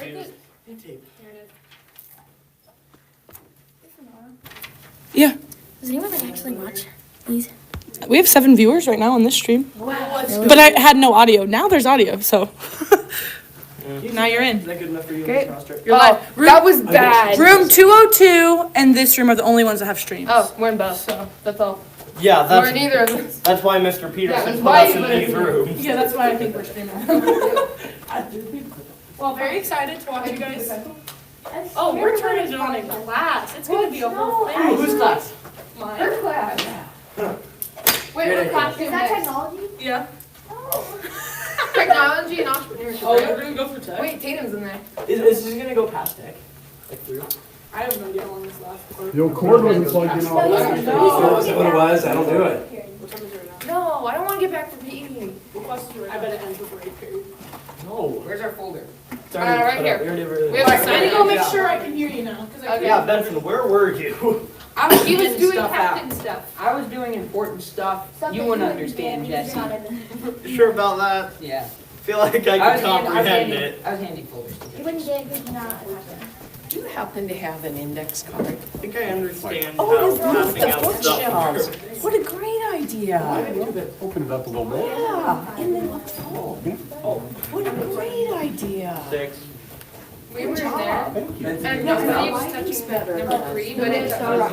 tape. There it is. Yeah. Does anyone like actually watch these? We have 7 viewers right now on this stream. Wow. But I had no audio. Now there's audio, so. Now you're in. Is that good enough for you? Great. Mr. You're live. That was bad. Room 202 and this room are the only ones that have streams. Oh, we're in both, so that's all. Yeah, We're in either of them. that's why Mr. Yeah, Peterson that's put why us you in put us these in- rooms. Yeah, that's why I think we're streaming. Well, very excited to watch you guys. Oh, we're turning it on in class. It's gonna be a whole thing. Whose class? Mine. Her class. Wait, what class Is that technology? Yeah. Technology and entrepreneurship. Oh, right? you're gonna go for tech? Wait, Tatum's in there. Is this gonna go past tech? Like through? I have no idea how long this lasts. Your cord wasn't plugged in all No, the way. he's- Oh, is that what it was? I don't do it. What time is it now? No, I don't want to get back to PE. What class is it? I bet it ends with break period. No. Where's our folder? It's already right put here. up. We already have We have our I'm gonna go sign. make sure I can hear you now. 'Cause I Okay. Yeah, Benson, where were you? He was Getting doing stuff captain out. stuff. I was doing important stuff. You wouldn't understand, Jesse. Sure about that? Yeah. Feel like I I can was comprehend handing, it. I was handing folders to You you. wouldn't get it because you're not attached. Do you happen to have an index card? I think I understand Oh, how it's passing the out stuff bookshelves. works. What a great idea. Open it up a little bit. Yeah, and then, oh, what a great idea. 6. We were in there, and nobody was touching number 3, but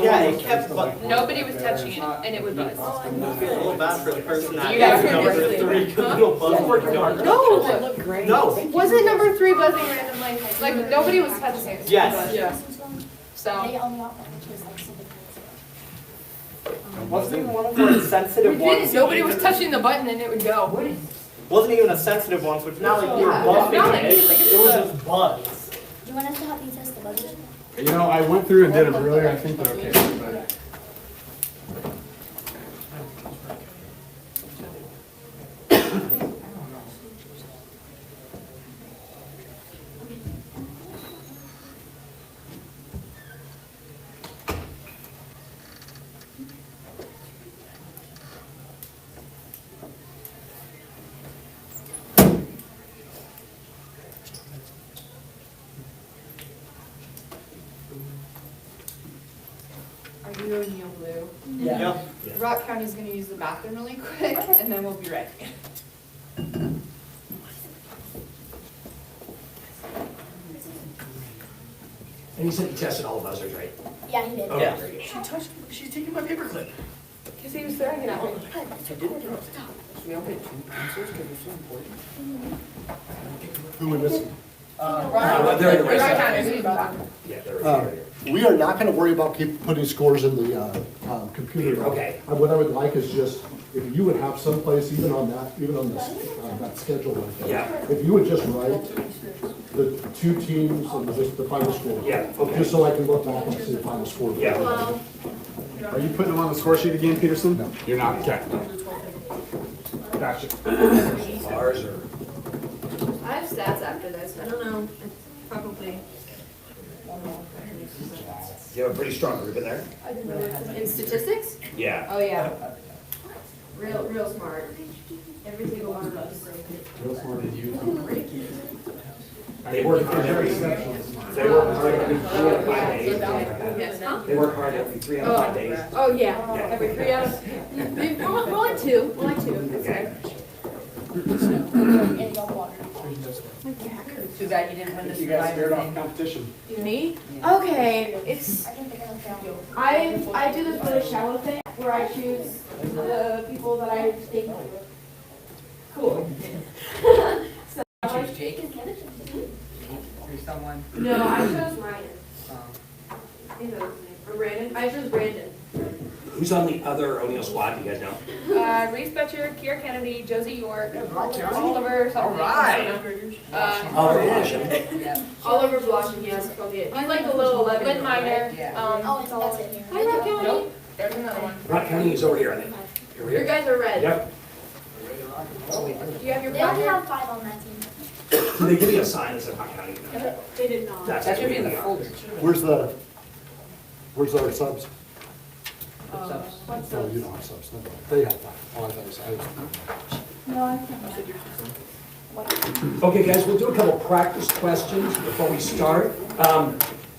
Yeah, it kept, but nobody was touching it, and it would buzz. I feel a little bad for the person that You guys has are number really 3, because it'll buzz working hard. No, Look great. No. wasn't number 3 buzzing randomly? Like nobody was touching it. Yes. Yeah. So They only got one, which was like something. Wasn't even one of the sensitive ones. nobody was touching the button, and it would go. Wasn't even a sensitive one, so it's not like we were It's buzzing not like it. it's like it's It was a- just buzz. Do you want us to help you test the buzzers? You know, I went through and did them earlier, I think they're okay, but. Are you in Neil Blue? Yeah. Rock County's gonna use the bathroom really quick, and then we'll be ready. And you said you tested all the buzzers, right? Yeah, he did. Yeah. She's taking my paperclip. Cause he was throwing it at me. We all get 2 pencils because it's so important. Who we missing? They're in the Rock right County's side. using the bathroom. Yeah, they're right here. We are not gonna worry about keep putting scores in the, computer. Okay. What I would like is just, if you would have someplace, even on that, even on this, that schedule right there. Yeah. If you would just write the 2 teams and just the final score. Yeah, okay. Just so I can look back and see the final score. Yeah. Are you putting them on the score sheet again, Peterson? No. You're not, okay. Gotcha. Ours are. I have stats after this, I don't know, probably. You have a pretty strong group in there? In statistics? Yeah. Oh, yeah. Real smart. Every single one of us. Real smart of you. They work hard every, they work hard every 3 out of 5 days. Yes, huh? They work hard every 3 out of 5 days. Oh, yeah, every 3 out of, we're like 2, we're like 2. Okay. And y'all water. Too bad you didn't win this You guys scared off thing. competition. Me? Okay, it's, I think they're gonna fail. I do this really shallow thing where I choose the people that I think cool. Choose Jake or someone. No, I chose Ryan. um, You know his name. Or Brandon. I chose Brandon. Who's on the other O'Neill squad, do you guys know? Reese Betcher, Kiera Kennedy, Josie York, Oliver something. All right. Uh, Yeah. Oliver Blossom, yes, he's like a little 11. Lynn Minor. Yeah. Oh, it's that's it here. Hi, Rock County. Nope, there's another one. Rock County is over here, I think. Over Your here. guys are red. Yep. Do you have your They only partner? have 5 on that team. Did they give you a sign that said Rock County? They did not. That's That should be in the what folder. Where's our subs? What's Oh, those? you don't have subs, no, they have 5. Oh, I thought it was, No, I can't. Okay, guys, we'll do a couple practice questions before we start.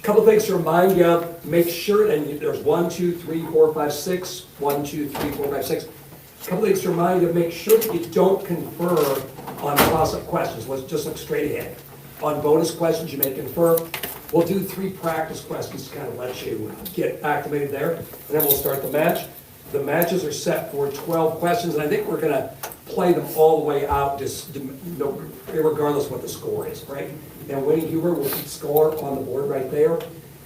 Couple things to remind you of. Make sure, and there's 1, 2, 3, 4, 5, 6. 1, 2, 3, 4, 5, 6. Couple things to remind you of. Make sure that you don't confer on toss-up questions. Let's just look straight ahead. On bonus questions, you may confer. We'll do 3 practice questions to kind of let you get acclimated there, and then we'll start the match. The matches are set for 12 questions, and I think we're gonna play them all the way out, just regardless of what the score is, right? And Winnie Huber will keep score on the board right there,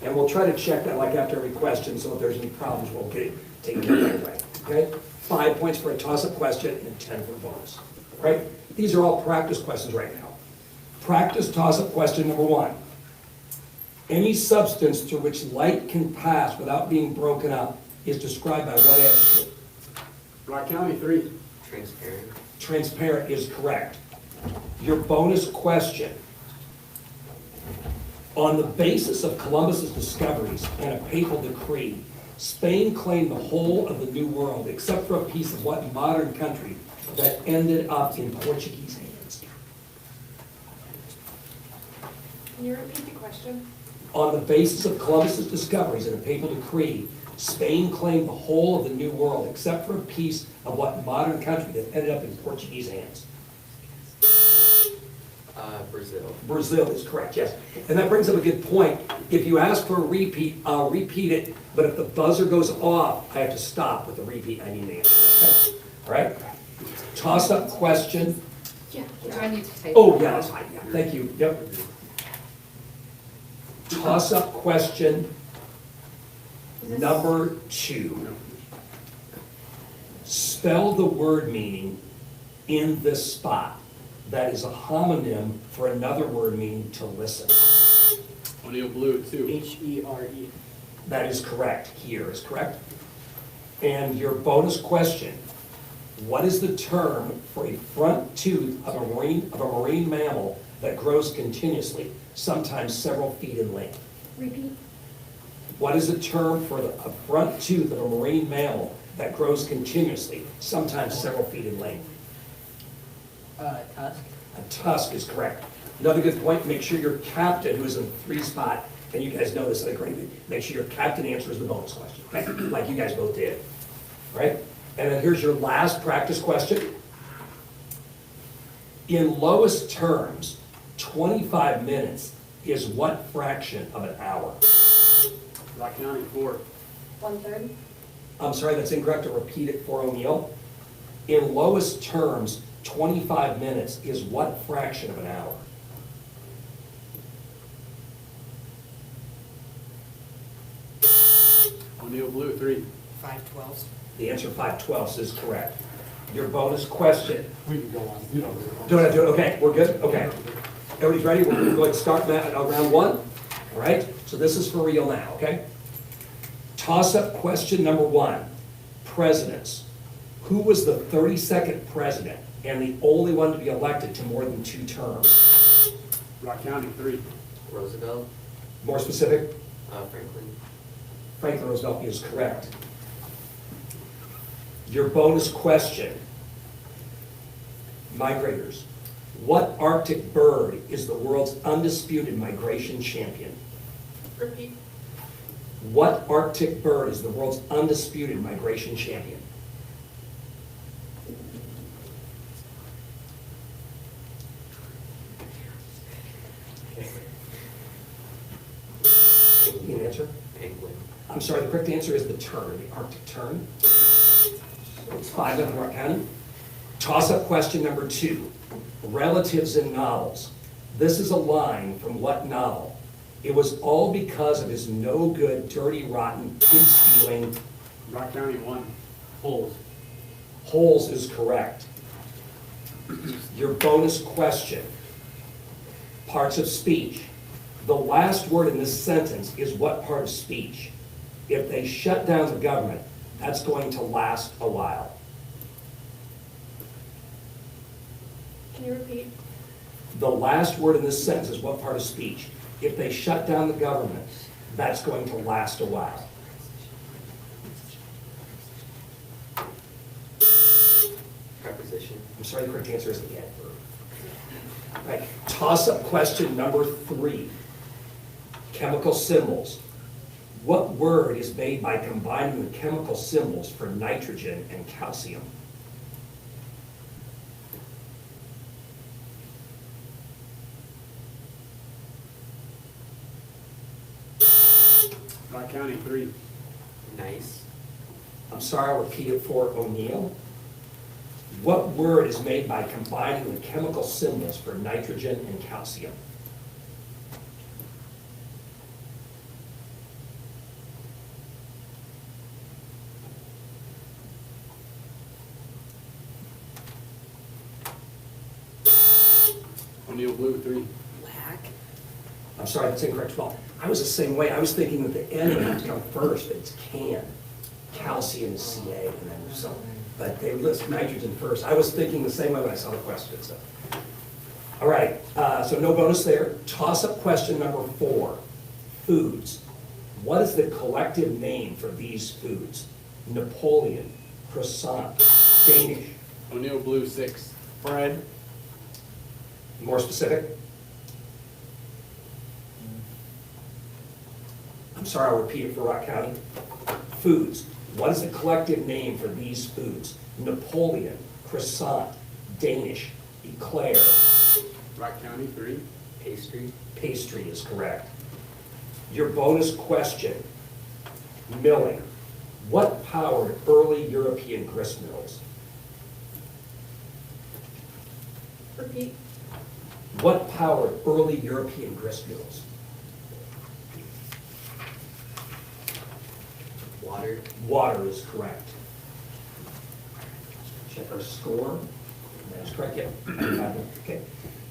and we'll try to check that like after every question, so if there's any problems, we'll get it taken care of right away, okay? 5 points for a toss-up question and 10 for bonus, right? These are all practice questions right now. Practice toss-up question number 1. Any substance through which light can pass without being broken up is described by what adjective? Rock County, 3. Transparent. Transparent is correct. Your bonus question. On the basis of Columbus's discoveries and a papal decree, Spain claimed the whole of the New World except for a piece of what modern country that ended up in Portuguese hands? Can you repeat the question? On the basis of Columbus's discoveries and a papal decree, Spain claimed the whole of the New World except for a piece of what modern country that ended up in Portuguese hands? Brazil. Brazil is correct, yes. And that brings up a good point. If you ask for a repeat, I'll repeat it, but if the buzzer goes off, I have to stop with the repeat. I need to answer that, okay? All right? Toss-up question. I need to take. Oh, yeah, that's fine, yeah, thank you, yep. Toss-up question number 2. Spell the word meaning in this spot. That is a homonym for another word meaning to listen. O'Neill Blue, 2. H-E-R-E. That is correct. Here is correct. And your bonus question, what is the term for a front tooth of a marine mammal that grows continuously, sometimes several feet in length? Repeat. What is the term for a front tooth of a marine mammal that grows continuously, sometimes several feet in length? Tusk. A tusk is correct. Another good point, make sure your captain, who's in 3 spot, and you guys know this, I agree, make sure your captain answers the bonus question, okay? Like you guys both did, right? And then here's your last practice question. In lowest terms, 25 minutes is what fraction of an hour? Rock County, 4. 1/3. I'm sorry, that's incorrect. I'll repeat it for O'Neill. In lowest terms, 25 minutes is what fraction of an hour? O'Neill Blue, 3. 5/12. The answer 5/12 is correct. Your bonus question. We can go on. You don't Do it, do it, okay, we're good, okay. Everybody's ready? We're gonna go ahead and start round 1. All right, so this is for real now, okay? Toss-up question number 1. Presidents. Who was the 32nd president and the only one to be elected to more than 2 terms? Rock County, 3. Roosevelt. More specific? Franklin. Franklin Roosevelt is correct. Your bonus question. Migrators. What Arctic bird is the world's undisputed migration champion? Repeat. What Arctic bird is the world's undisputed migration champion? Need an answer? Penguin. I'm sorry, the correct answer is the tern, the Arctic tern. It's 5-0 Rock County. Toss-up question number 2. Relatives in novels. This is a line from what novel? It was all because of his no-good, dirty, rotten, pig-stealing. Rock County, 1. Holes. Holes is correct. Your bonus question. Parts of speech. The last word in this sentence is what part of speech? If they shut down the government, that's going to last a while. Can you repeat? The last word in this sentence is what part of speech? If they shut down the government, that's going to last a while. Preposition. I'm sorry, the correct answer is the adverb. Right. Toss-up question number 3. Chemical symbols. What word is made by combining the chemical symbols for nitrogen and calcium? Rock County, 3. Nice. I'm sorry, I'll repeat it for O'Neill. What word is made by combining the chemical symbols for nitrogen and calcium? O'Neill Blue, 3. I'm sorry, that's incorrect. 12. I was the same way. I was thinking that the N would have to come first, but it's can. Calcium is Ca, and then so. But they list nitrogen first. I was thinking the same way when I saw the question. So, all right. So no bonus there. Toss-up question number 4. Foods. What is the collective name for these foods? Napoleon, croissant, Danish. O'Neill Blue, 6. Bread. More specific? I'm sorry, I'll repeat it for Rock County. Foods. What is the collective name for these foods? Napoleon, croissant, Danish, eclair. Rock County, 3. Pastry. Pastry is correct. Your bonus question. Milling. What powered early European grist mills? Repeat. What powered early European grist mills? Water. Water is correct. Check our score. That is correct, yeah. Okay.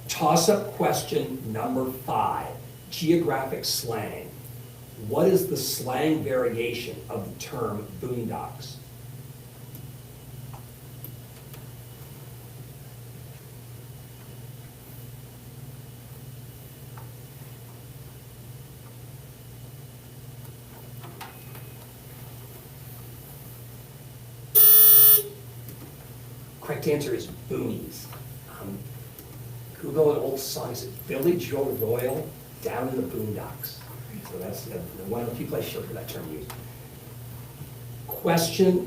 Toss-up question number 5. Geographic slang. What is the slang variation of the term boondocks? Correct answer is boonies. Google an old song, it's Village Your Royal Down in the Boondocks. So that's one of the few places you'll hear that term used.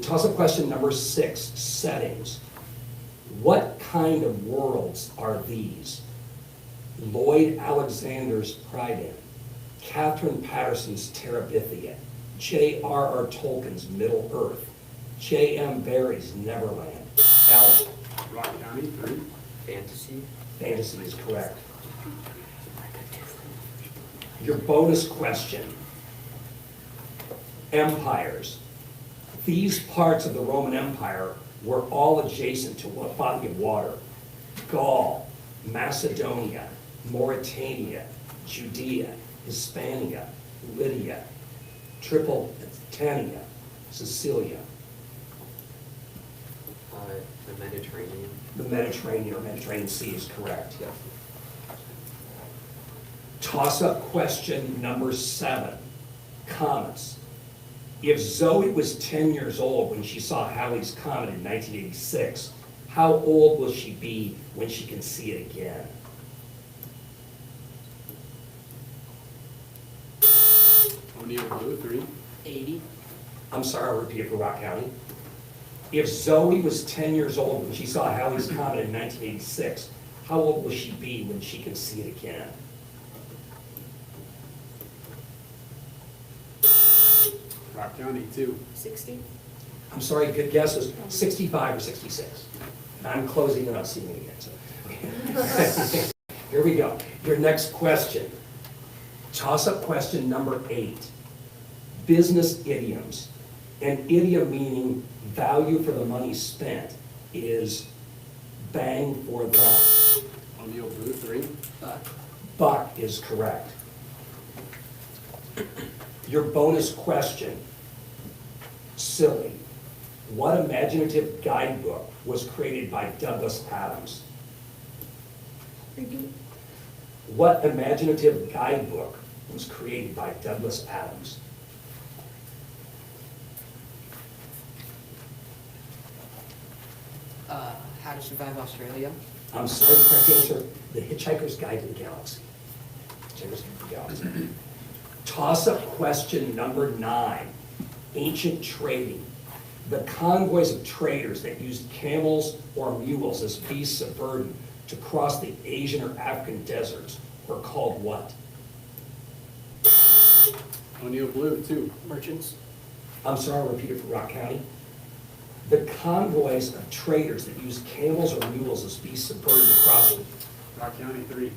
Toss-up question number 6, settings. What kind of worlds are these? Lloyd Alexander's Pryden, Catherine Patterson's Terabithia, J.R.R. Tolkien's Middle Earth, J.M. Barrie's Neverland. Al? Rock County, 3. Fantasy. Fantasy is correct. Your bonus question. Empires. These parts of the Roman Empire were all adjacent to a body of water. Gaul, Macedonia, Mauritania, Judea, Hispania, Lydia, Tripolitania, Sicilia. The Mediterranean. The Mediterranean or Mediterranean Sea is correct, yeah. Toss-up question number 7, comets. If Zoe was 10 years old when she saw Halley's Comet in 1986, how old will she be when she can see it again? O'Neill Blue, 3. 80. I'm sorry, I'll repeat it for Rock County. If Zoe was 10 years old when she saw Halley's Comet in 1986, how old will she be when she can see it again? Rock County, 2. 60. I'm sorry, good guess is 65 or 66. I'm closing and not seeing it again. So. Here we go. Your next question. Toss-up question number 8. Business idioms. An idiom meaning value for the money spent is bang for the. O'Neill Blue, 3. Buck is correct. Your bonus question. Silly. What imaginative guidebook was created by Douglas Adams? Repeat. What imaginative guidebook was created by Douglas Adams? How to Survive Australia. I'm sorry, the correct answer, The Hitchhiker's Guide to the Galaxy. Hitchhiker's Guide to the Galaxy. Toss-up question number 9, ancient trading. The convoys of traders that used camels or mules as beasts of burden to cross the Asian or African deserts were called what? O'Neill Blue, 2. Merchants. I'm sorry, I'll repeat it for Rock County. The convoys of traders that used camels or mules as beasts of burden to cross Rock County, 3.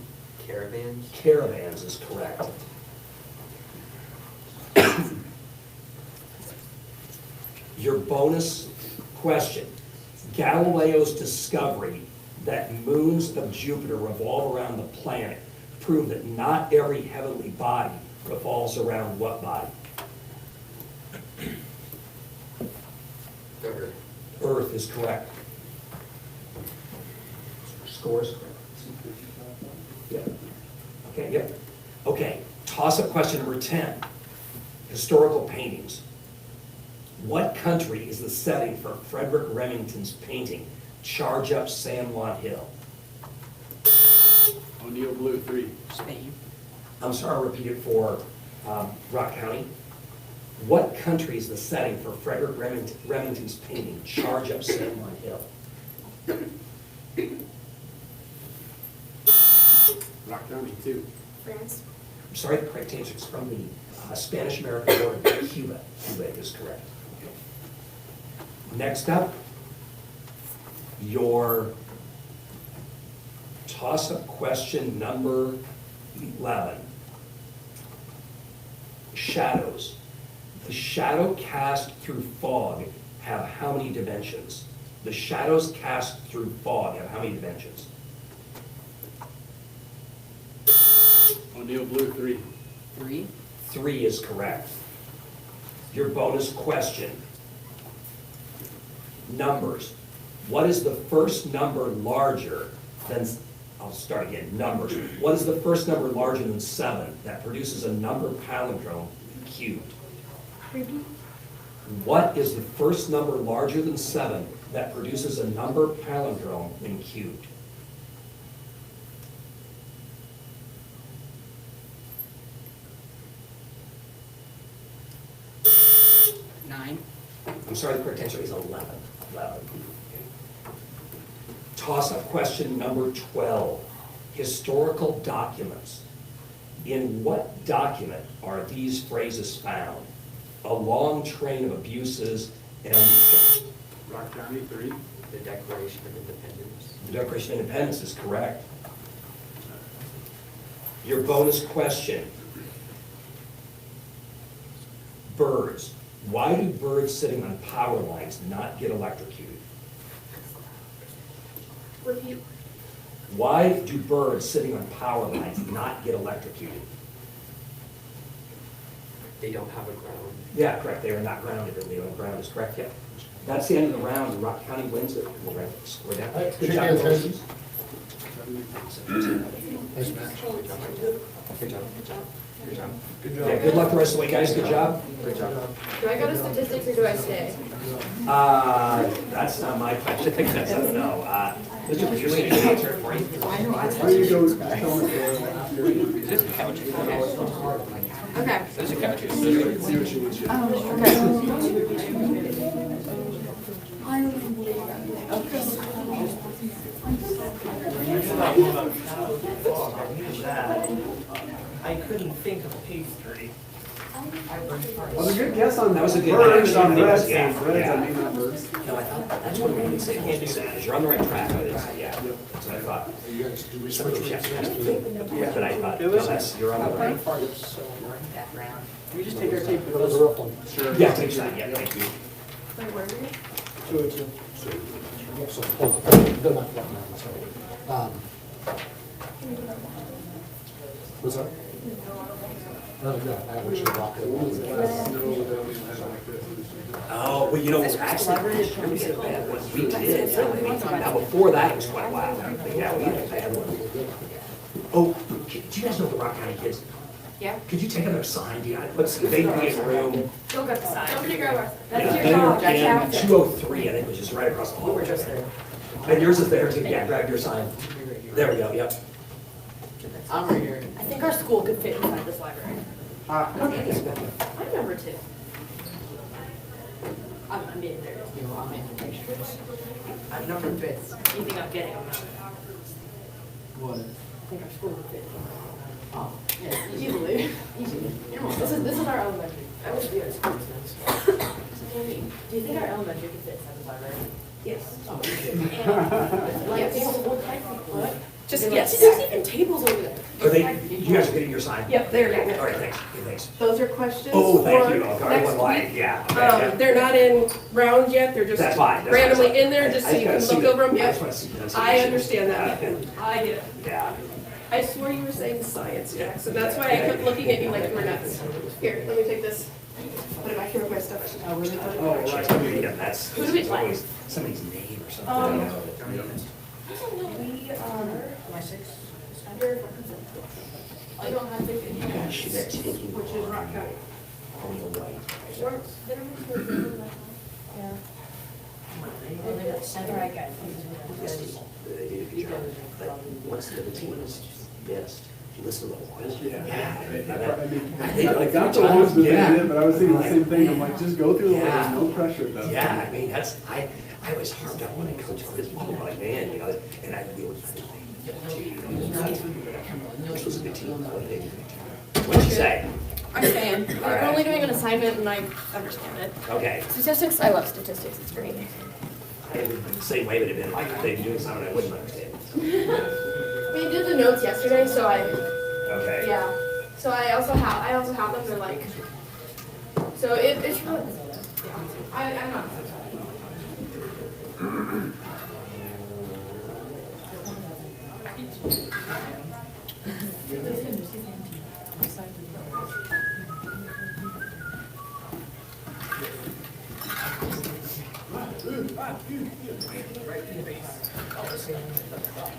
Caravans. caravans is correct. Your bonus question. Galileo's discovery that moons of Jupiter revolve around the planet proved that not every heavenly body revolves around what body? The Earth. Earth is correct. Scores? Yeah. Okay, yep. Okay, toss-up question number 10. Historical paintings. What country is the setting for Frederick Remington's painting, Charge Up San Juan Hill? O'Neill Blue, 3. Spain. I'm sorry, I'll repeat it for Rock County. What country is the setting for Frederick Remington's painting, Charge Up San Juan Hill? Rock County, 2. France. I'm sorry, the correct answer is from the Spanish-American War in Cuba. Cuba is correct. Next up, your toss-up question number 11. Shadows. The shadow cast through fog have how many dimensions? The shadows cast through fog have how many dimensions? O'Neill Blue, 3. 3. 3 is correct. Your bonus question. Numbers. What is the first number larger than, I'll start again, numbers. What is the first number larger than 7 that produces a number palindrome cubed? Repeat. What is the first number larger than 7 that produces a number palindrome when cubed? I'm sorry, the correct answer is 11. 11. Toss-up question number 12. Historical documents. In what document are these phrases found? A long train of abuses and Rock County, 3. The Declaration of Independence. the Declaration of Independence is correct. Your bonus question. Birds. Why do birds sitting on power lines not get electrocuted? Repeat. Why do birds sitting on power lines not get electrocuted? They don't have a ground. Yeah, correct, they are not grounded, and the ground is correct, yeah. That's the end of the round, and Rock County wins it. We'll score that. Good job, Roses. Nice match. Good job. Good job. Good job. Yeah, good luck the rest of the way, guys, good job. Good job. Do I go to statistics or do I stay? That's not my question, that's, I don't know. Mr. Peters, you're waiting to answer it for you. Why do you go tell us after? There's a couch. Okay. There's a couch. See what she wants you. I couldn't think of pastry. Well, a good guess on That was a good birds guess. on breads, Yeah, and breads, yeah. I mean, not birds. No, I thought, that's what we would say, can't do that, you're on the right track, but it's, yeah, that's what I thought. Some of those, yeah, but I thought, no, that's, you're on the right. Can we just take our tape? Sure. Yeah, take that, yeah, thank you. What's that? Yeah, I wish I'd rock it. Oh, well, you know, actually, we get a bad one. We did. Now, before that, it was quite a while. But yeah, we had a bad one. Oh, do you guys know the Rock County kids? Yeah. Could you take them their sign? Do you, let's see, they'd be in room. Go get the sign. Somebody grab our. Yeah, That's your they dog. were That's in after. 203, I think, which is right across the hall. We're just there. And yours is there too, yeah, grab your sign. There we go, yep. I'm right here. I think our school could fit inside this library. Ah, I'm number 2. I'm being there. You know, I'm in pictures. I'm number 5. You think I'm getting them? What? I think our school could fit. Oh, yeah, Easily. Easily. This is our elementary. I was there. Do you think our elementary could fit inside the library? Yes. Oh, shit. What? Just Yes. There's even tables over there. Are they, you guys are getting your sign? Yep, there you All go. right, thanks, okay, thanks. Those are questions Oh, thank for you, okay, I next went live, week. yeah. okay, yeah. They're not in round yet, they're just That's fine. that's randomly fine. in there, just so you can look over them. I Yep, just want to see. I understand that. Yeah. I do. Yeah. I swore you were saying science, Jackson. That's why I kept looking at you like you were nuts. Here, let me take this. Put it back here with my stuff. Oh, really? Oh, right, yeah, that's. Who do we play? always Somebody's name or something. We are. Am I 6? I don't have to. Yeah, she's taking. Which is Rock County. On the right. Once the team is missed, you listen to the voice. I got the ones that they Yeah. did, but I was thinking the same thing. I'm like, just go through the Yeah. list, no pressure though. Yeah, I mean, that's, I was harmed up when I coached Quizbowl, I'm like, man, you know, and I deal with. This was a good team. What'd you say? I'm saying, All we're right. only doing an assignment and I understand it. Okay, Statistics, I love statistics, it's great. I would the same way would have been like, if they'd been doing something I wouldn't understand. We did the notes yesterday, so Okay. yeah. So I also have them, they're like, so it's really, I'm not.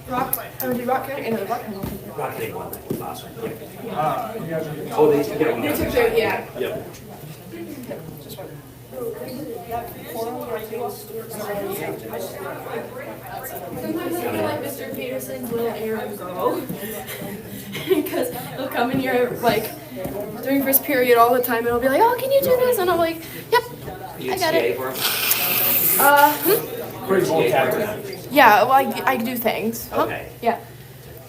Rock County, Rock Canyon won that last one. You guys are. Oh, they took it. They took their, yeah. Yep. Sometimes I feel like Mr. Peterson's little Aaron girl. Because he'll come in here like during first period all the time and he'll be like, oh, can you do this? And I'm like, yep, You I got it. TA for him? Quizbowl captain. Yeah, well, I do things. Huh? Okay. Yeah.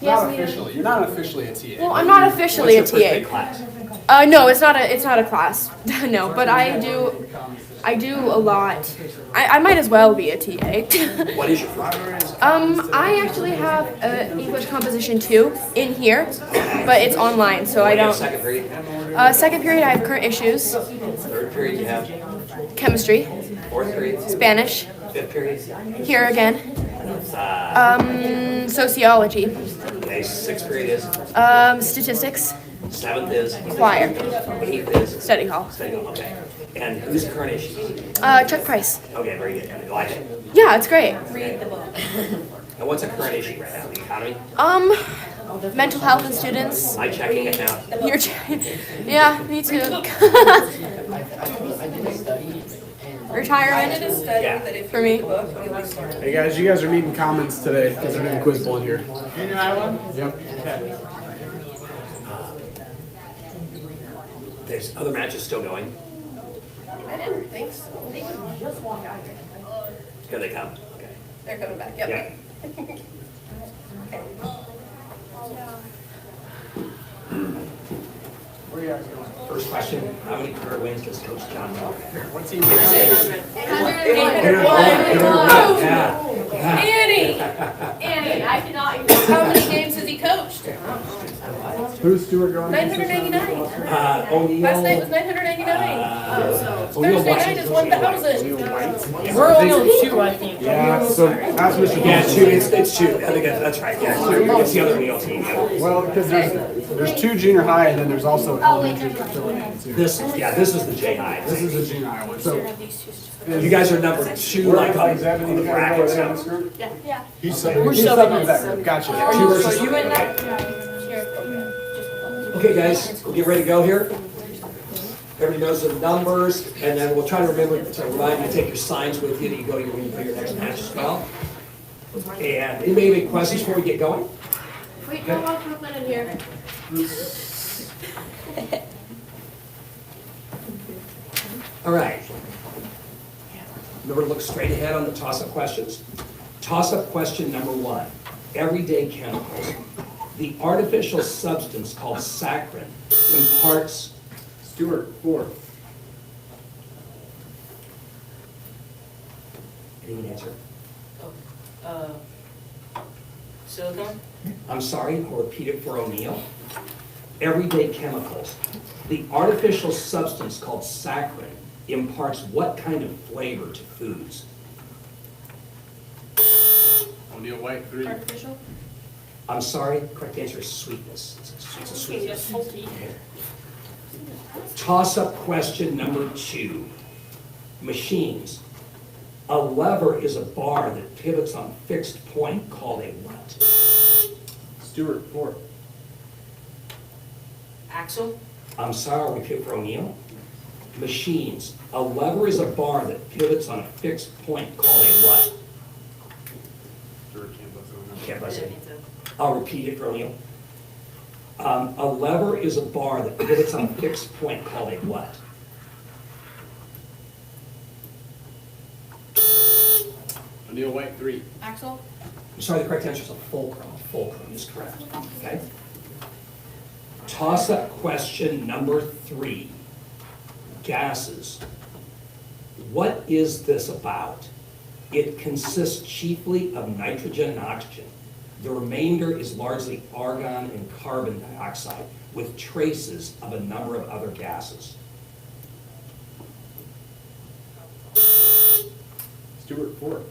He Not asked me to- officially, you're not officially a TA. Well, I'm not officially a What's your first big TA. class? No, it's not a class. No, but I do a lot. I might as well be a TA. What is your first big class? I actually have English Composition 2 in here, but it's online, so I What do you have don't. Second period? Second period, I have current issues, Third period, you have chemistry, fourth period? Spanish, Fifth period? here again, sociology, Okay, sixth period is? statistics, Seventh is? choir, Eighth is? study hall. Study hall, okay. And who's the current issue? Chuck Price. Okay, very good. You like it? Yeah, it's great. And what's a current issue right now? The economy? Mental health in students. My checking account? Your yeah, me too. Retirement Yeah. for me. Hey guys, you guys are meeting comments today because they're doing Quizbowl in here. Junior high one? Yep. There's other matches still going. I didn't think so. They would just walk out here. Here they come. Okay. They're coming back. Yep. Yeah. Where are you guys going? First question, how many career wins does Coach John have? What team? Yeah. Annie, I cannot even. How many games has he coached? Who's Stuart going? 999. O'Neal. Last night was 999. O'Neal Thursday night is 1,000. We're only on 2, I think. Yeah, so ask Mr. Yeah, Paul. two, it's two. I think that's right, yeah. It's the other O'Neal team. Yeah. Well, because there's two junior high and then there's also elementary facility too. This is the J high. This is a junior high one. So You guys are number 2, like on the brackets. Yeah. he's subbing in that group. Gotcha. Two versus three, okay. Okay, guys, we'll get ready to go here. Everybody knows the numbers, and then we'll try to remember to remind you to take your signs with you that you go to your next match as well. And anybody have any questions before we get going? Wait, no, I'll put it in here. All right. Remember to look straight ahead on the toss-up questions. Toss-up question number 1, everyday chemicals. The artificial substance called saccharin imparts, Stuart, 4. any answer? Silicone? I'm sorry, I'll repeat it for O'Neill. Everyday chemicals. The artificial substance called saccharin imparts what kind of flavor to foods? O'Neill White, 3. Artificial? I'm sorry, correct answer is sweetness. It's a sweetness. Just salty. Toss-up question number 2. Machines. A lever is a bar that pivots on a fixed point called a what? Stuart, 4. Axle? I'm sorry, repeat for O'Neill. Machines. A lever is a bar that pivots on a fixed point called a what? Stuart, can't Can't buzz in. I'll repeat it for O'Neill. A lever is a bar that pivots on a fixed point called a what? O'Neill White, 3. Axle? I'm sorry, the correct answer is a fulcrum. Fulcrum is correct. Okay? Toss-up question number 3. Gases. What is this about? It consists chiefly of nitrogen and oxygen. The remainder is largely argon and carbon dioxide, with traces of a number of other gases. Stuart, 4.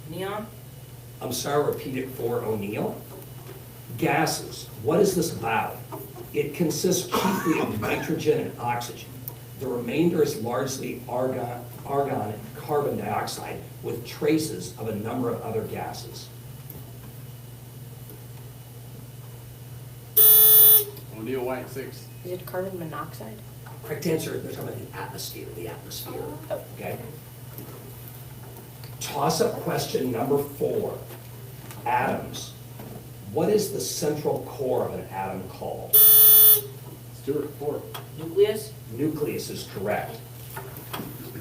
Neon? I'm sorry, repeat it for O'Neill. Gases. What is this about? It consists chiefly of nitrogen and oxygen. The remainder is largely argon and carbon dioxide, with traces of a number of other gases. O'Neill White, 6. Is it carbon monoxide? Correct answer, they're talking about the atmosphere, okay? Toss-up question number 4. Atoms. What is the central core of an atom called? Stuart, 4. Nucleus? Nucleus is correct.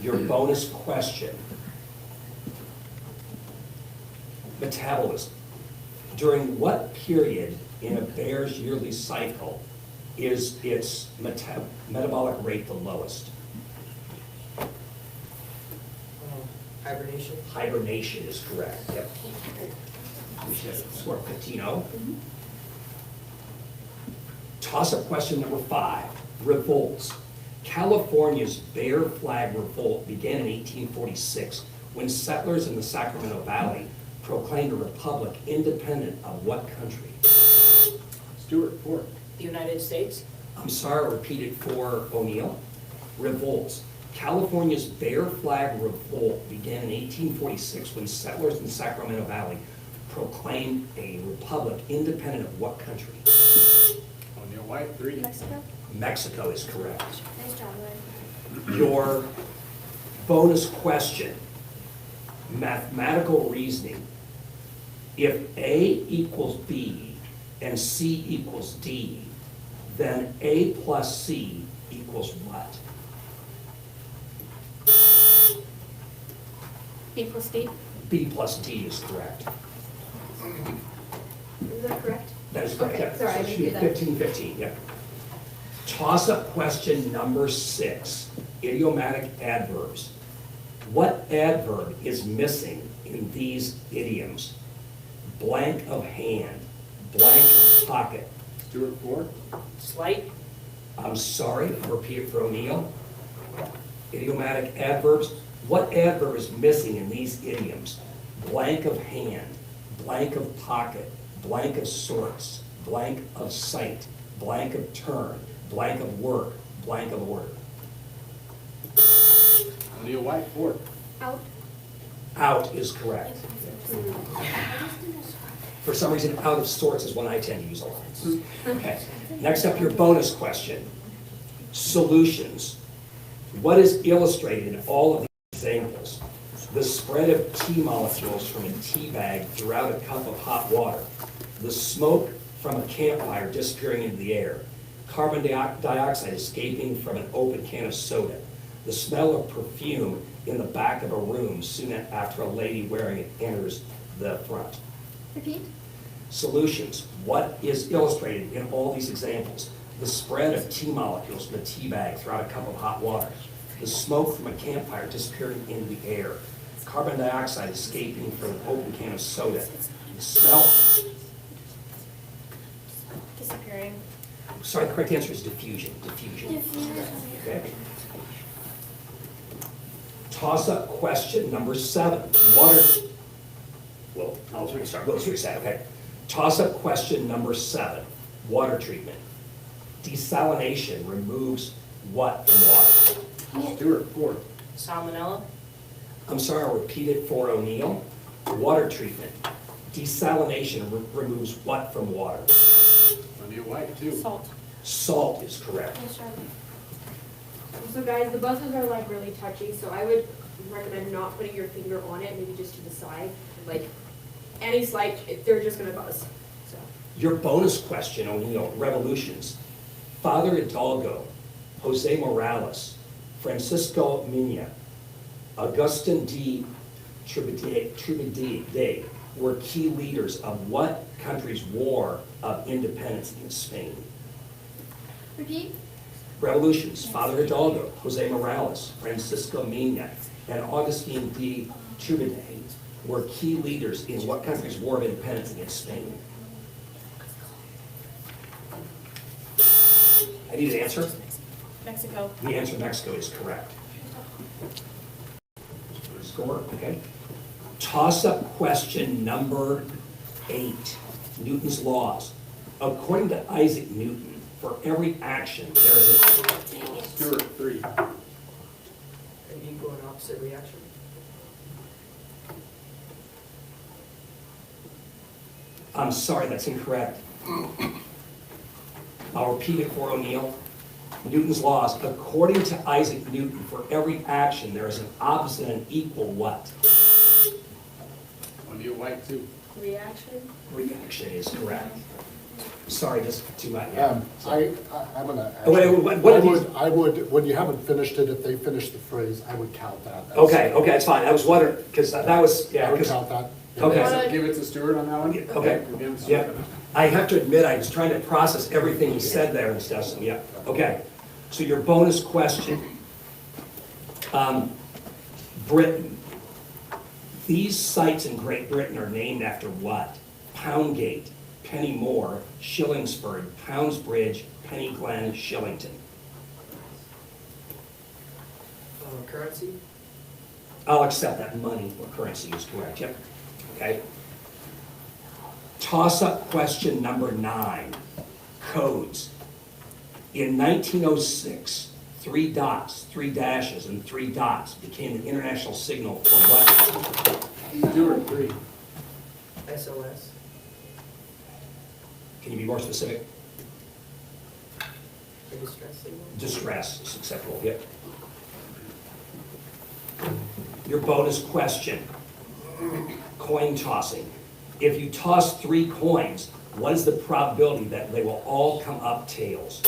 Your bonus question. Metabolism. During what period in a bear's yearly cycle is its metabolic rate the lowest? Hibernation? Hibernation is correct. Yep. We should score 15-0. Toss-up question number 5. Revolts. California's Bear Flag Revolt began in 1846 when settlers in the Sacramento Valley proclaimed a republic independent of what country? Stuart, 4. The United States? I'm sorry, repeat it for O'Neill. Revolts. California's Bear Flag Revolt began in 1846 when settlers in the Sacramento Valley proclaimed a republic independent of what country? O'Neill White, 3. Mexico? Mexico is correct. Nice job, Lynn. Your bonus question, mathematical reasoning. If A equals B and C equals D, then A plus C equals what? B plus D? B plus D is correct. Is that correct? That is correct. Okay, Yep. sorry, I So didn't should be do that. 15-15, yep. Toss-up question number 6, idiomatic adverbs. What adverb is missing in these idioms? Blank of hand, blank of pocket. Stuart, 4. Slight? I'm sorry, I'll repeat it for O'Neill. Idiomatic adverbs. What adverb is missing in these idioms? Blank of hand, blank of pocket, blank of sorts, blank of sight, blank of turn, blank of work, blank of order. O'Neill White, 4. Out? Out is correct. For some reason, out of sorts is one I tend to use a lot. Okay. Next up, your bonus question. Solutions. What is illustrated in all of these examples? The spread of tea molecules from a tea bag throughout a cup of hot water. The smoke from a campfire disappearing into the air. Carbon dioxide escaping from an open can of soda. The smell of perfume in the back of a room soon after a lady wearing it enters the front. Repeat. Solutions. What is illustrated in all these examples? The spread of tea molecules from a tea bag throughout a cup of hot water. The smoke from a campfire disappearing into the air. Carbon dioxide escaping from an open can of soda. The smell. Disappearing. Sorry, the correct answer is diffusion. Diffusion. Okay. Toss-up question number 7. Water. Well, I'll restart. Let's reset. Okay. Toss-up question number 7. Water treatment. Desalination removes what from water? Stuart, 4. Salmonella? I'm sorry, I'll repeat it for O'Neill. Water treatment. Desalination removes what from water? O'Neill White, 2. Salt. Salt is correct. Yes, Charlie. So guys, the buzzers are like really touchy, so I would recommend not putting your finger on it, maybe just to the side. Like, any slight, they're just gonna buzz, so. Your bonus question, O'Neill, revolutions. Father Hidalgo, Jose Morales, Francisco Mina, Augustin de Tribade were key leaders of what country's war of independence against Spain? Repeat. Revolutions. Father Hidalgo, Jose Morales, Francisco Mina, and Augustin de Tribade were key leaders in what country's war of independence against Spain? I need an answer. Mexico. The answer, Mexico, is correct. Score, okay. Toss-up question number 8. Newton's laws. According to Isaac Newton, for every action, there is a... Stuart, 3. An equal and opposite reaction? I'm sorry, that's incorrect. I'll repeat it for O'Neill. Newton's laws. According to Isaac Newton, for every action, there is an opposite and equal what? O'Neill White, 2. Reaction. Reaction is correct. Sorry, just too much. I'm gonna. Oh, wait, what did you- I would, when you haven't finished it, if they finish the phrase, I would count that. Okay, it's fine. I was wondering, because that was, I yeah, would 'cause- count that. Okay. Give it to Stuart on that one? Okay. Again, Stuart. Yeah, I have to admit, I was trying to process everything he said there and stuff, so yeah, okay. So your bonus question. Britain. These sites in Great Britain are named after what? Poundgate, Pennymoor, Shillingsford, Poundsbridge, Pennyglen, Shillington. Currency? I'll accept that money or currency is correct, yep. Okay. Toss-up question number 9, codes. In 1906, 3 dots, 3 dashes, and 3 dots became the international signal for what? Stuart, 3. SOS? Can you be more specific? A distress signal? Distress is acceptable, yep. Your bonus question, coin tossing. If you toss 3 coins, what is the probability that they will all come up tails?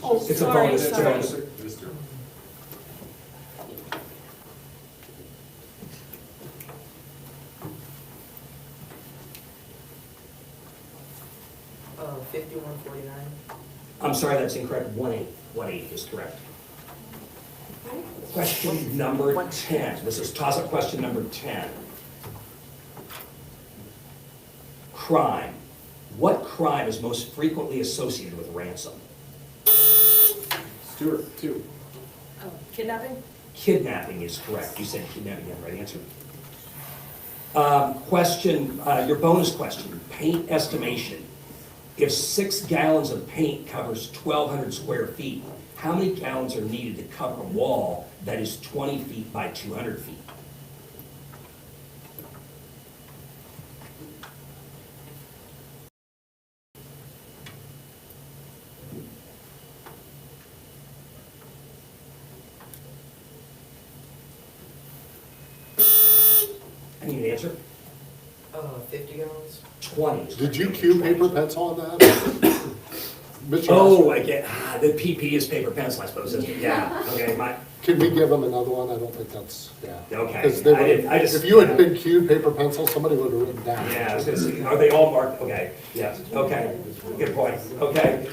Oh, It's a sorry, bonus, it's a sorry. bonus. Mister. Uh, 5149? I'm sorry, that's incorrect. 1/8. 1/8 is correct. Question number 10. This is toss-up question number 10. Crime. What crime is most frequently associated with ransom? Stuart, 2. Kidnapping? Kidnapping is correct. You said kidnapping, yeah, right answer. Your bonus question, paint estimation. If 6 gallons of paint covers 1,200 square feet, how many gallons are needed to cover a wall that is 20 feet by 200 feet? answer? 50 gallons? 20. is Did you correct. cue 20. paper pencil on that? Mr. Oh, Esper, I get, the PP is paper pencil, I suppose, isn't it? Yeah, okay, Can we give them another one? I don't think that's, yeah. Okay. 'Cause they I didn't- I would, just- if you had been cued paper pencil, somebody would have written down. yeah, I was gonna say, are they all marked? Okay, yes, okay, good point, okay.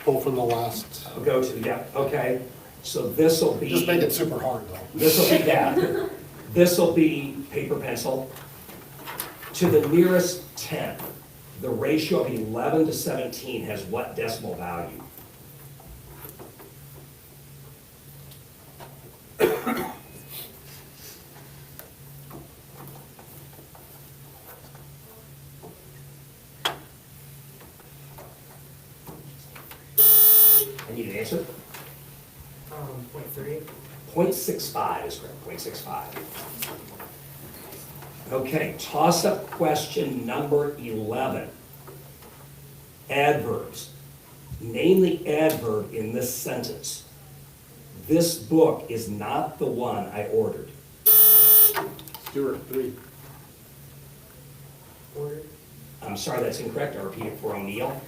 Pull from the last, I'll go to, yeah, okay, so this'll be. just make it super hard though. This'll be, yeah, this'll be paper pencil. To the nearest 10, the ratio of 11 to 17 has what decimal value? I need an answer. 0.3? 0.65 is correct, 0.65. Okay, toss-up question number 11. Adverbs. Name the adverb in this sentence. This book is not the one I ordered. Stuart, 3. Order? I'm sorry, that's incorrect. I'll repeat it for O'Neill.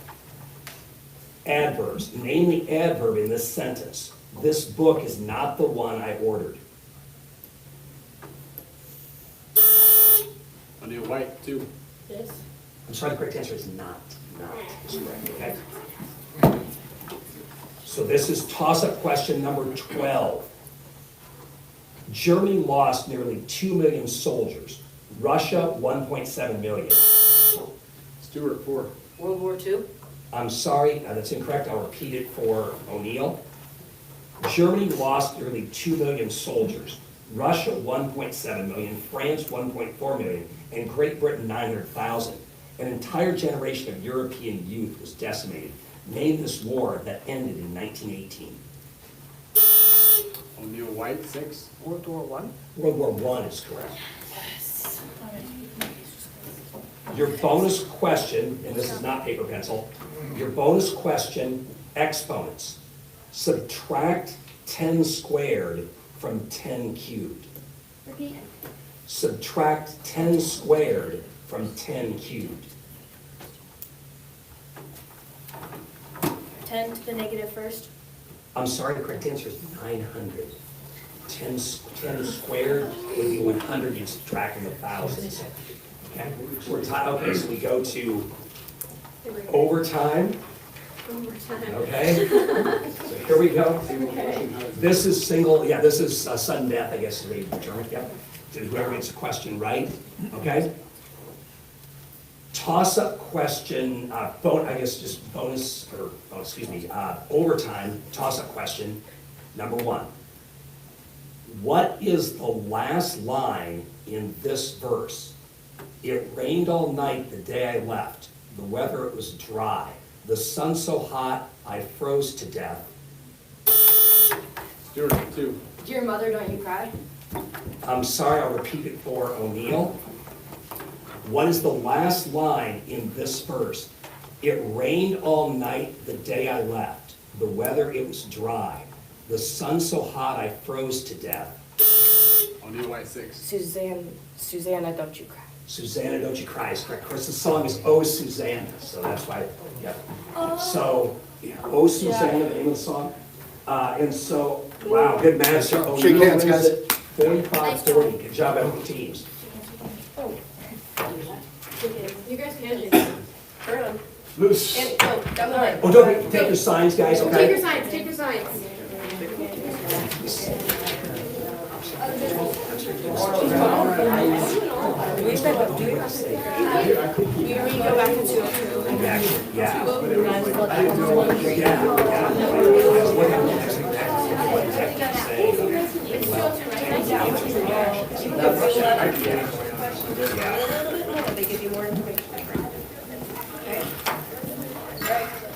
Adverbs. Name the adverb in this sentence. This book is not the one I ordered. O'Neill White, 2. This. I'm sorry, the correct answer is not is correct, okay? So this is toss-up question number 12. Germany lost nearly 2 million soldiers. Russia, 1.7 million. Stuart, 4. World War II? I'm sorry, that's incorrect. I'll repeat it for O'Neill. Germany lost nearly 2 million soldiers. Russia, 1.7 million. France, 1.4 million. And Great Britain, 900,000. An entire generation of European youth was decimated. Name this war that ended in 1918. O'Neill White, 6. World War I? World War I is correct. Your bonus question, and this is not paper pencil, your bonus question, exponents. Subtract 10 squared from 10 cubed. Repeat. Subtract 10 squared from 10 cubed. 10 to the negative first. I'm sorry, the correct answer is 900. 10 squared would be 100, you'd subtract from the thousands. Okay, okay, so we go to overtime. Okay, so here we go. This is single, yeah, this is sudden death, I guess, is the term, yeah. Whoever gets a question right, okay? Toss-up question, I guess just bonus, or, overtime, toss-up question, number 1. What is the last line in this verse? It rained all night the day I left. The weather, it was dry. The sun so hot, I froze to death. Stuart, 2. Dear mother, don't you cry? I'm sorry, I'll repeat it for O'Neill. What is the last line in this verse? It rained all night the day I left. The weather, it was dry. The sun so hot, I froze to death. O'Neill White, 6. Susanna, don't you cry. Susanna, don't you cry is correct. Of course, the song is Oh Susanna, so that's why, yeah. So, yeah, Oh Susanna, the name of the song. And so, wow, good match. Shake O'Neill hands, wins guys. it 45-40. Good job, both teams. You guys can do that. Burn. Loose. And, oh, down the line. Oh, don't take your signs, guys, Take okay? your signs, take your signs. You go back to 2. Yeah. They give you more information. Okay.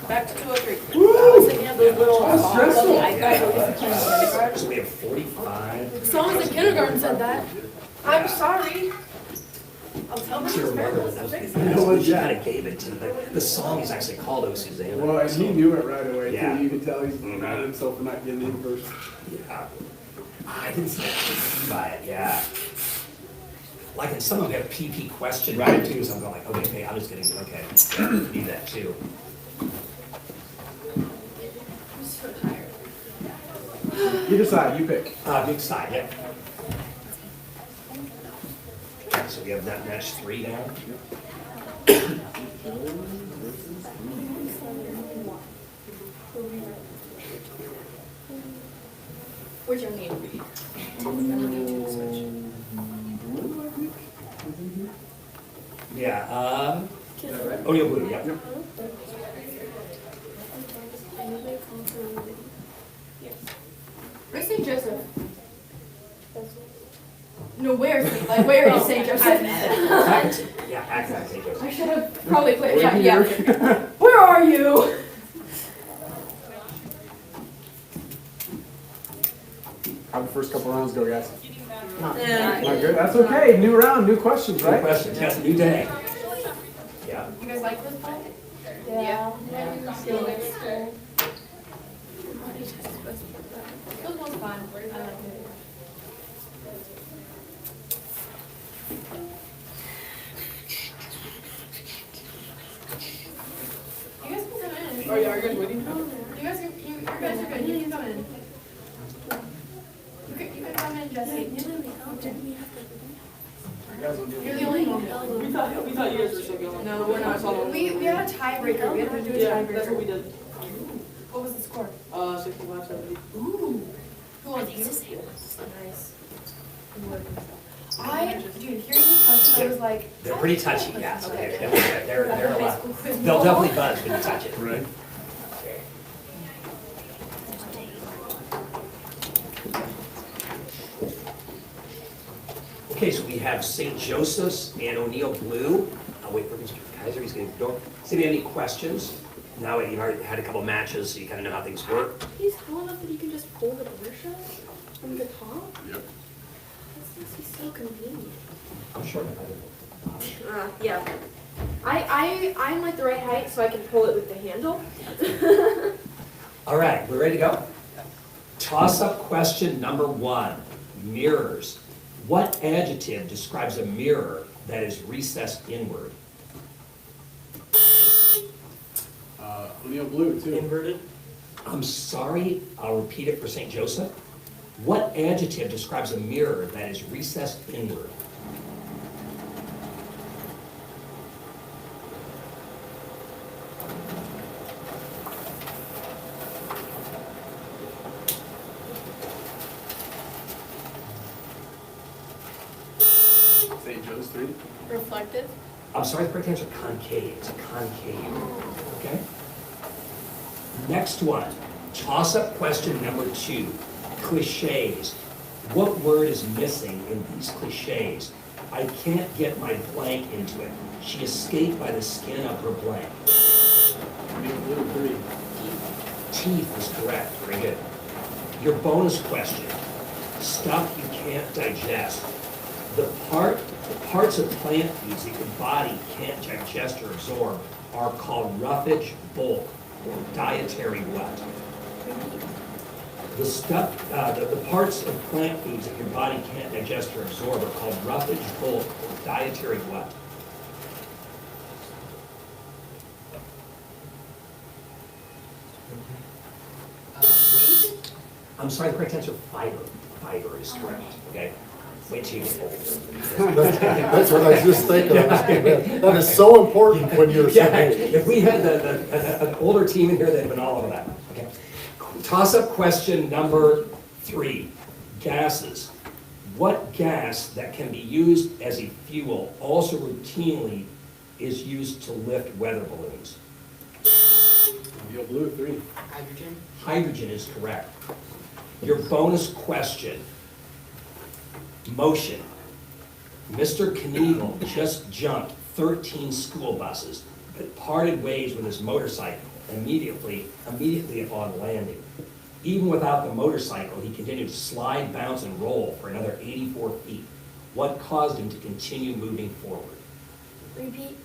Back to 203. I was thinking of those little. So we have 45. The song in kindergarten said that. I'm sorry. I'll tell them. Your mother, she kind of gave it to me. The song is actually called Oh Susanna. Well, and he knew it right away, Yeah. too. You can tell he's mad at himself for not getting in first. Yeah. I didn't see that by it, yeah. Like, and some of them have PP question Right. too, so I'm going like, okay, I'm just gonna, okay, do that too. I'm so tired. You decide, you pick. Big side, yeah. Okay, so we have that match 3 now. Which one need to be? Yeah, O'Neill Blue, yeah. Where's St. Joseph? No, where is St. Joseph? Yeah, accent, St. Joseph. I should have probably put it, We're yeah. here. Where are you? How'd the first couple rounds go, guys? Not Not good? That's okay. New round, new questions, Good right? question, yes, new day. Yeah. You guys like this ball? Yeah. This one's fun. I like it. You guys can come in. Oh, yeah, are you guys waiting? You guys are good. You can come in. You can come in, Jesse. You're the only one. We thought you guys were still going. No, we're not. We had a tiebreaker. We had to do a Yeah, tiebreaker. that's what we did. What was the score? 65, 70. Ooh. Who won? You? Nice. Dude, hearing these questions, I was like. They're pretty touchy, yeah, so Okay. they're a lot. Quizbowl. They'll definitely buzz when you touch it. Right. Okay, so we have St. Joseph's and O'Neill Blue. I'll wait for Mr. Kaiser, he's gonna go. See if you have any questions? Now you've already had a couple matches, so you kind of know how things work. He's tall enough that he can just pull the door shut from the top? Yep. That must be so convenient. I'm sure. Yeah. I'm like the right height, so I can pull it with the handle. All right, we're ready to go? Toss-up question number 1, mirrors. What adjective describes a mirror that is recessed inward? O'Neill Blue, too. Inverted? I'm sorry, I'll repeat it for St. Joseph. What adjective describes a mirror that is recessed inward? St. Joe's 3. Reflective? I'm sorry, the correct answer, concave. It's a concave, okay? Next one, toss-up question number 2, cliches. What word is missing in these cliches? I can't get my blank into it. She escaped by the skin of her blank. O'Neill Blue 3. Teeth is correct, very good. Your bonus question, stuff you can't digest. The parts of plant foods that your body can't digest or absorb are called roughage, bulk, or dietary what? The parts of plant foods that your body can't digest or absorb are called roughage, bulk, or dietary what? Weight? I'm sorry, the correct answer, fiber. Fiber is correct, okay? Wait till you get older. That's what I was just thinking. That is so important when you're Yeah, saying. if we had an older team in here, they'd have been all over that. Okay. Toss-up question number 3, gases. What gas that can be used as a fuel also routinely is used to lift weather balloons? O'Neill Blue 3. Hydrogen? Hydrogen is correct. Your bonus question, motion. Mr. Knievel just jumped 13 school buses, but parted ways with his motorcycle immediately upon landing. Even without the motorcycle, he continued to slide, bounce, and roll for another 84 feet. What caused him to continue moving forward? Repeat.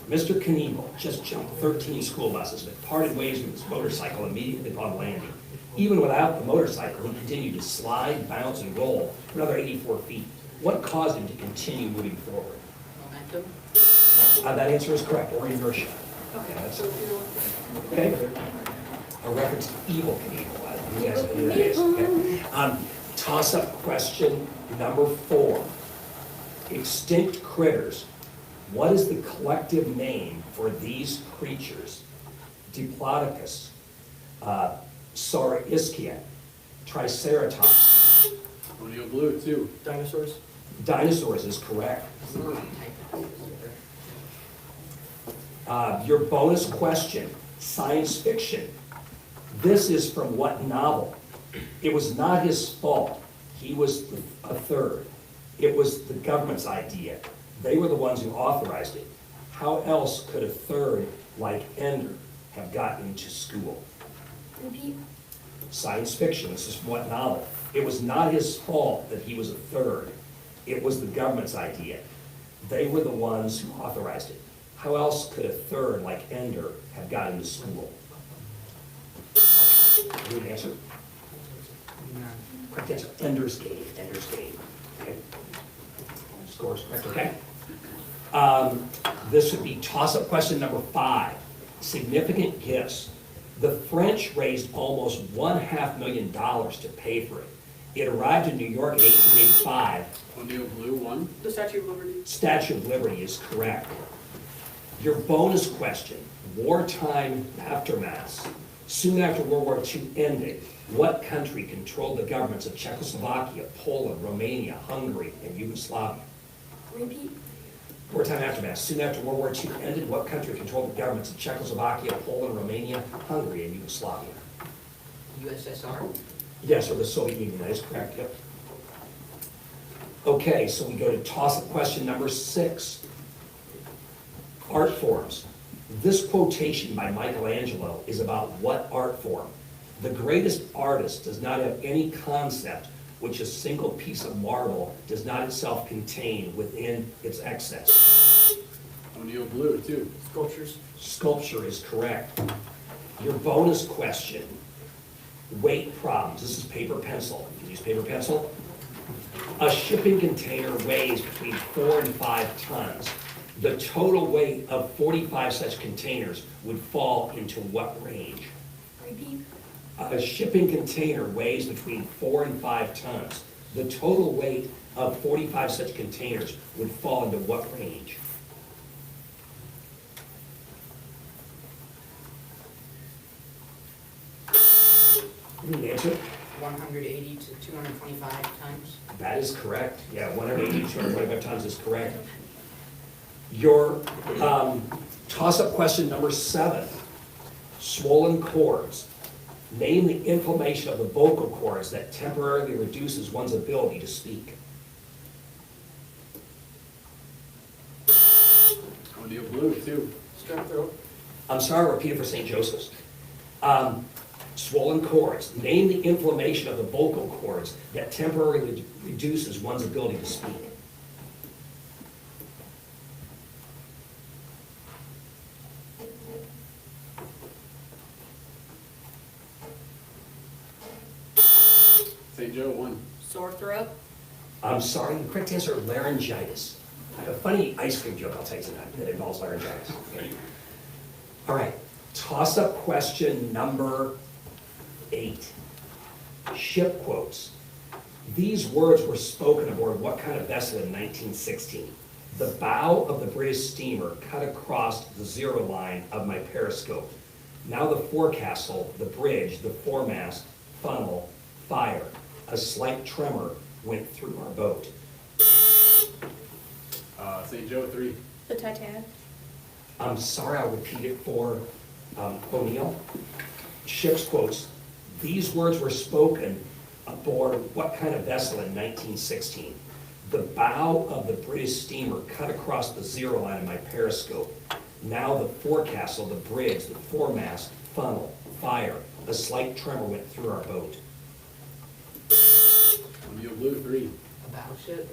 Mr. Knievel just jumped 13 school buses, but parted ways with his motorcycle immediately upon landing. Even without the motorcycle, he continued to slide, bounce, and roll for another 84 feet. What caused him to continue moving forward? Momentum. That answer is correct, or inertia. Okay. That's- Okay. A reference to evil Knievel. You guys know what it is. Okay. Toss-up question number 4. Extinct critters. What is the collective name for these creatures? Diplodocus, Saurischian, Triceratops. O'Neill Blue, 2. Dinosaurs. Dinosaurs is correct. Your bonus question, science fiction. This is from what novel? It was not his fault. He was a third. It was the government's idea. They were the ones who authorized it. How else could a third, like Ender, have gotten into school? Repeat. Science fiction, this is from what novel? It was not his fault that he was a third. It was the government's idea. They were the ones who authorized it. How else could a third, like Ender, have gotten into school? Good answer? Correct answer. Ender's Game. Ender's Game. Okay. Scores correct. Okay. This would be toss-up question number 5. Significant gifts. The French raised almost $500,000 to pay for it. It arrived in New York in 1885. O'Neill Blue, 1. The Statue of Liberty. Statue of Liberty is correct. Your bonus question, wartime aftermaths. Soon after World War II ended, what country controlled the governments of Czechoslovakia, Poland, Romania, Hungary, and Yugoslavia? Repeat. Wartime aftermath. Soon after World War II ended, what country controlled the governments of Czechoslovakia, Poland, Romania, Hungary, and Yugoslavia? USSR. Yes, or the Soviet Union, that is correct, yep. Okay, so we go to toss-up question number 6. Art forms. This quotation by Michelangelo is about what art form? The greatest artist does not have any concept which a single piece of marble does not itself contain within its excess. O'Neill Blue, 2. Sculptures. Sculpture is correct. Your bonus question, weight problems. This is paper pencil. You can use paper pencil. A shipping container weighs between 4 and 5 tons. The total weight of 45 such containers would fall into what range? Repeat. A shipping container weighs between 4 and 5 tons. The total weight of 45 such containers would fall into what range? Any answer? 180 to 225 times. That is correct. Yeah, 180 to 225 tons is correct. Your toss-up question number 7. Swollen cords. Name the inflammation of the vocal cords that temporarily reduces one's ability to speak. O'Neill Blue, 2. Strep throat. I'm sorry, repeat it for St. Joseph's. Swollen cords. Name the inflammation of the vocal cords that temporarily reduces one's ability to speak. St. Joe, 1. Sore throat. I'm sorry, the correct answer, laryngitis. I have a funny ice cream joke I'll tell you tonight that involves laryngitis. Okay. All right, toss-up question number 8. Ship quotes. These words were spoken aboard what kind of vessel in 1916? The bow of the British steamer cut across the zero line of my periscope. Now the forecastle, the bridge, the foremast, funnel, fire. A slight tremor went through our boat. St. Joe, 3. The Titanic. I'm sorry, I'll repeat it for O'Neill. Ship's quotes. These words were spoken aboard what kind of vessel in 1916? The bow of the British steamer cut across the zero line of my periscope. Now the forecastle, the bridge, the foremast, funnel, fire. A slight tremor went through our boat. O'Neill Blue, 3. A battleship.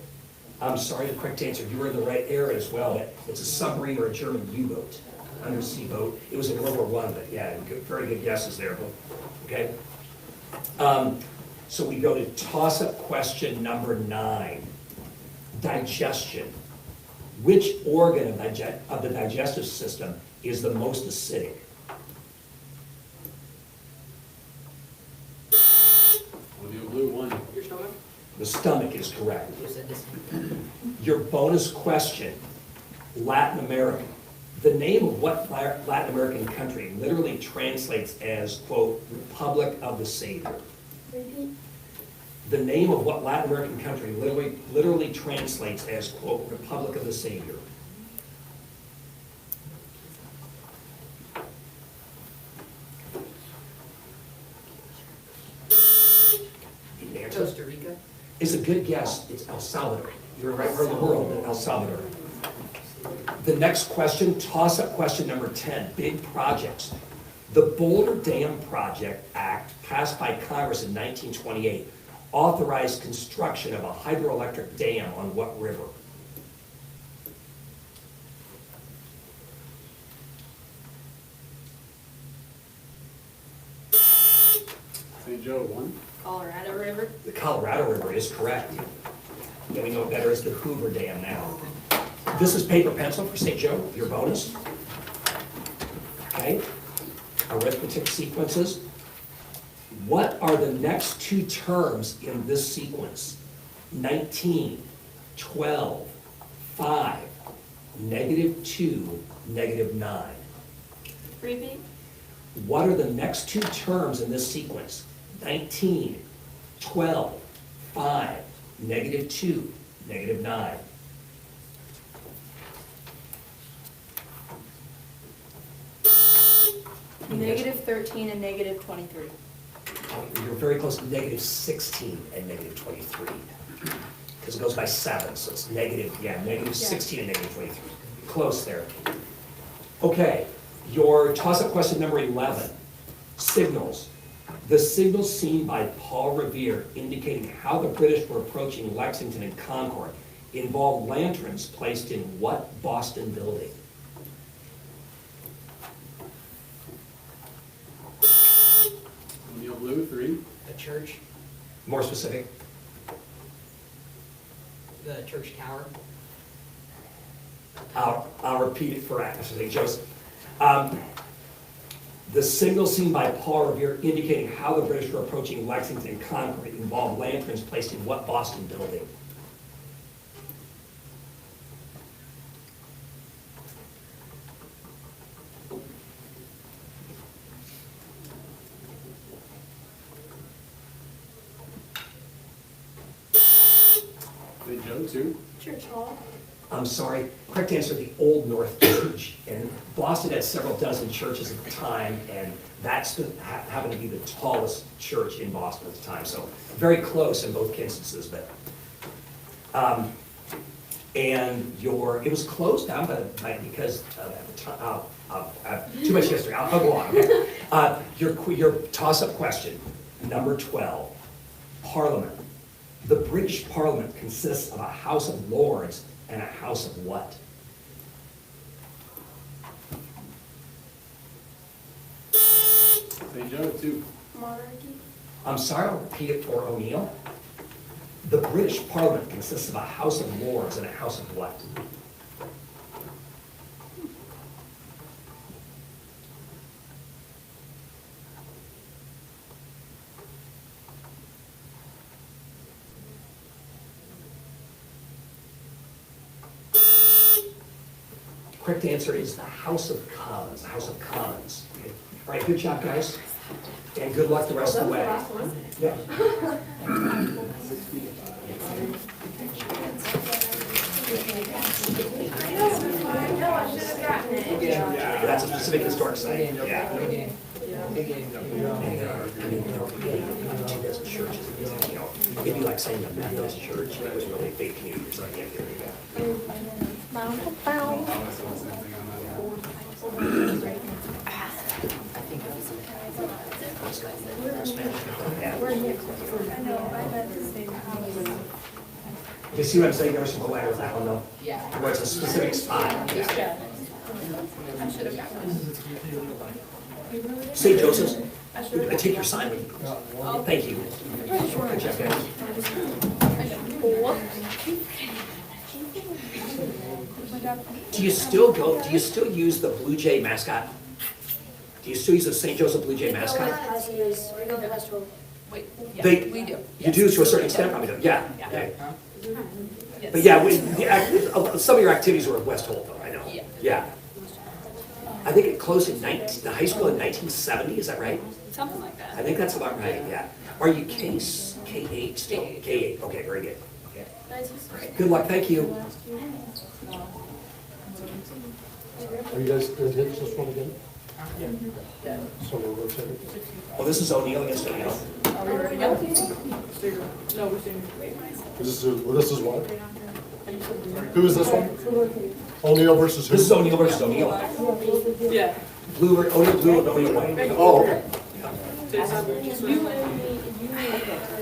I'm sorry, the correct answer, you were in the right area as well. It's a submarine or a German U-boat, undersea boat. It was in World War I, but yeah, very good guesses there, okay? So we go to toss-up question number 9. digestion. Which organ of the digestive system is the most acidic? O'Neill Blue, 1. Your stomach? The stomach is correct. You said this. Your bonus question, Latin America. The name of what Latin American country literally translates as, quote, Republic of the Savior? Repeat. The name of what Latin American country literally translates as, quote, Republic of the Savior? Need an answer? Costa Rica? It's a good guess. It's El Salvador. You're right where in the world, El Salvador. The next question, toss-up question number 10, big projects. The Boulder Dam Project Act, passed by Congress in 1928, authorized construction of a hydroelectric dam on what river? St. Joe, 1. Colorado River. The Colorado River is correct. Yeah, we know it better as the Hoover Dam now. This is paper pencil for St. Joe, your bonus. Okay, arithmetic sequences. What are the next two terms in this sequence? 19, 12, 5, -2, -9. Repeat. What are the next two terms in this sequence? 19, 12, 5, -2, -9. -13 and -23. Oh, you're very close, -16 and -23. Because it goes by 7, so it's -16 and -23. Close there. Okay, your toss-up question number 11. Signals. The signals seen by Paul Revere indicating how the British were approaching Lexington and Concord involved lanterns placed in what Boston building? O'Neill Blue, 3. The church? More specific? The church tower? I'll repeat it for St. Joseph. The signal seen by Paul Revere indicating how the British were approaching Lexington and Concord involved lanterns placed in what Boston building? St. Joe, 2. Church Hall. I'm sorry, correct answer, the Old North Church. And Boston had several dozen churches at the time, and that's happened to be the tallest church in Boston at the time. So very close in both instances, but. And it was closed down because at the time, I have too much history, I'll go on, okay? Your toss-up question, number 12, Parliament. The British Parliament consists of a House of Lords and a House of what? St. Joe, 2. Monarchy. I'm sorry, I'll repeat it for O'Neill. The British Parliament consists of a House of Lords and a House of what? Correct answer is the House of Commons, the House of Commons. Okay. All right, good job, guys. And good luck the rest of the way. Yeah. That's a specific historic site, yeah. There's churches, it'd be like saying the Methodist Church, that was really a big community, so yeah, here we go. You see what I'm saying? There was some delay with that one though, Yeah. where it's a specific spot. I should have gotten this. St. Joseph's, I take your sign with you. Thank you. Good job, guys. Do you still use the Blue Jay mascot? Do you still use the St. Joseph Blue Jay mascot? We go to Westwood. Wait, yeah, They- we do. You do to a certain extent, probably, don't you? Yeah. Yeah. But yeah, some of your activities were at West Holt, though, I know. Yeah. Yeah. I think it closed in the high school in 1970, is that right? Something like that. I think that's about right, yeah. Are you K8 still? K8, okay, very good. Okay. All right, good luck, thank you. Are you guys going to take this one again? Yeah. So we'll rotate it. Well, this is O'Neill against O'Neill. Are we ready to go? No, we're staying. This is what? Who is this one? O'Neill versus who? This is O'Neill versus O'Neill. Yeah. O'Neill blue and O'Neill white. Oh, okay.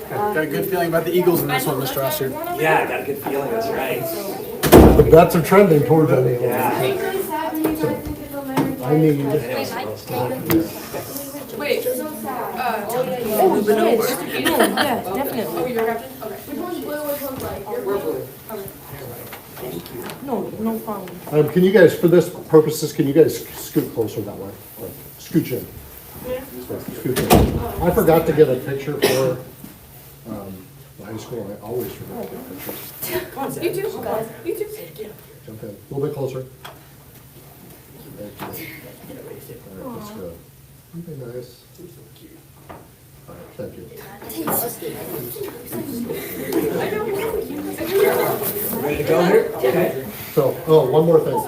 Got a good feeling about the Eagles in this one, Mr. Oster. Yeah, I got a good feeling, that's right. The bets are trending towards O'Neill. Yeah. I need. Wait. Moving over. Yeah, definitely. Oh, you're captain? Okay. Which one's blue, which one's white? We're blue. No problem. Can you guys, for this purposes, can you guys scoot closer that way? Like, scooch in. Scoot in. I forgot to get a picture for high school. I always forget to get pictures. You too, guys. You too. Jump in. A little bit closer. Thank you. All right, that's good. Okay, nice. All right, thank you. Ready to go here? Okay. So, one more thing.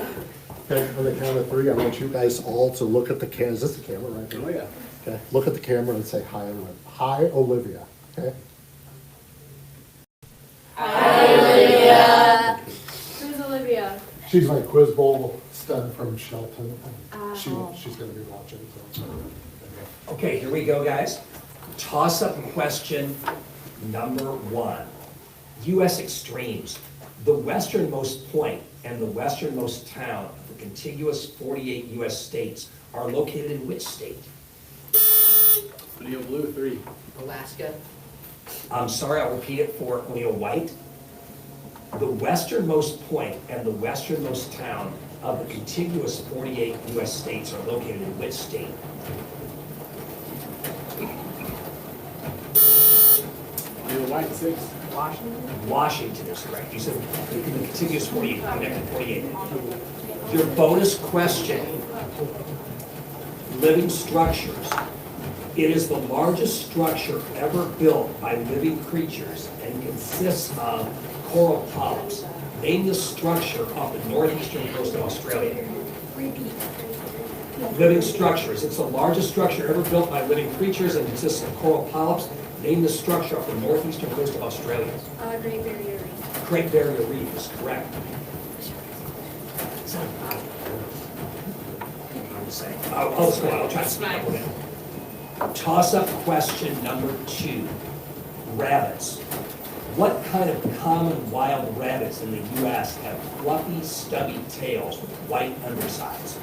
Okay, on the count of three, I want you guys all to look at the camera. Is this the camera right there? Oh, yeah. Okay, look at the camera and say hi, Olivia. Hi, Olivia. Okay? Who's Olivia? She's my Quizbowl stud from Shelton. She's gonna be watching, so. Okay, here we go, guys. Toss-up question number 1. U.S. extremes. The westernmost point and the westernmost town of the contiguous 48 U.S. states are located in which state? O'Neill blue, 3. Alaska. I'm sorry, I'll repeat it for O'Neill White. The westernmost point and the westernmost town of the contiguous 48 U.S. states are located in which state? O'Neill white, 6. Washington is correct. You said the contiguous 48, connected 48. Your bonus question, living structures. It is the largest structure ever built by living creatures and consists of coral polyps. Name the structure off the northeastern coast of Australia. Living structures. It's the largest structure ever built by living creatures and consists of coral polyps. Name the structure off the northeastern coast of Australia. Great Barrier Reef. Great Barrier Reef is correct. I'll just go on, I'll try to speak up with it. Toss-up question number 2. Rabbits. What kind of common wild rabbits in the U.S. have fluffy, stubby tails with white undersides?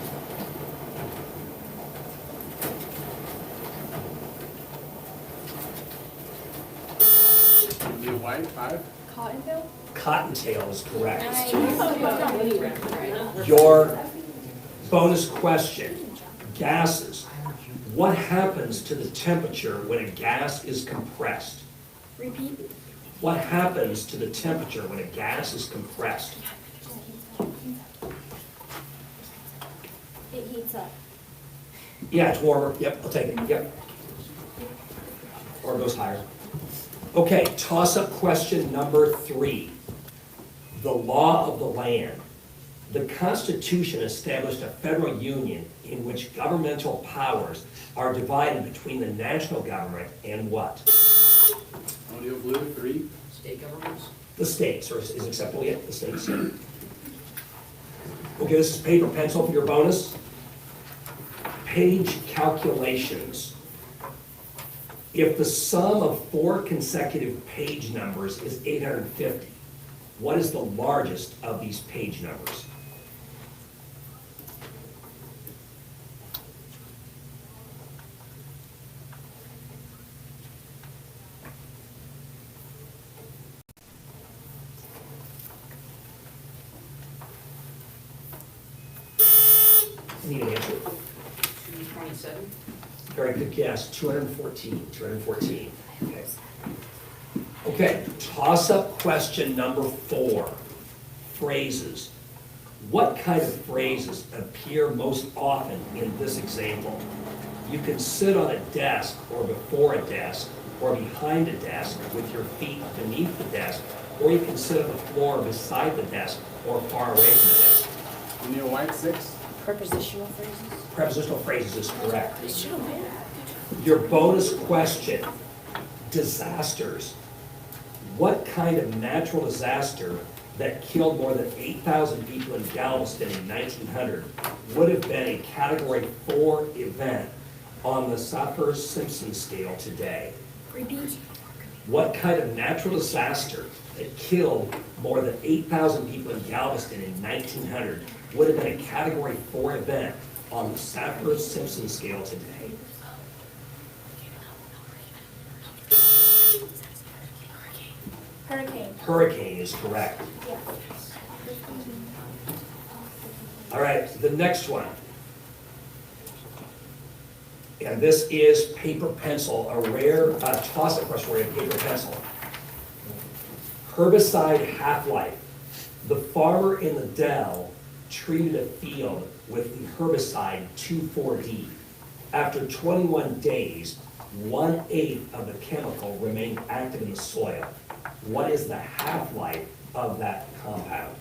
O'Neill white, 5. Cottontail? Cottontail is correct. Your bonus question, gases. What happens to the temperature when a gas is compressed? Repeat. What happens to the temperature when a gas is compressed? It heats up. Yeah, it's warmer. Yep, I'll take it. Yep. Or it goes higher. Okay, toss-up question number 3. The law of the land. The Constitution established a federal union in which governmental powers are divided between the national government and what? O'Neill blue, 3. State governments. The states, or is acceptable yet? The states. Okay, this is paper pencil for your bonus. Page calculations. If the sum of 4 consecutive page numbers is 850, what is the largest of these page numbers? Need an answer? 227? Very good guess, 214, 214. Okay. Okay, toss-up question number 4, phrases. What kind of phrases appear most often in this example? You can sit on a desk or before a desk or behind a desk with your feet beneath the desk, or you can sit on the floor beside the desk or far away from the desk. O'Neill White, 6. Prepositional phrases? Prepositional phrases is correct. Your bonus question, disasters. What kind of natural disaster that killed more than 8,000 people in Galveston in 1900 would have been a Category 4 event on the Saffir-Simpson scale today? Repeat. What kind of natural disaster that killed more than 8,000 people in Galveston in 1900 would have been a Category 4 event on the Saffir-Simpson scale today? Hurricane. Hurricane is correct. Yeah. All right, the next one. And this is paper pencil, a rare toss-up question where you have paper pencil. Herbicide half-life. The farmer in the Dell treated a field with the herbicide 2,4-D. After 21 days, 1/8 of the chemical remained active in the soil. What is the half-life of that compound?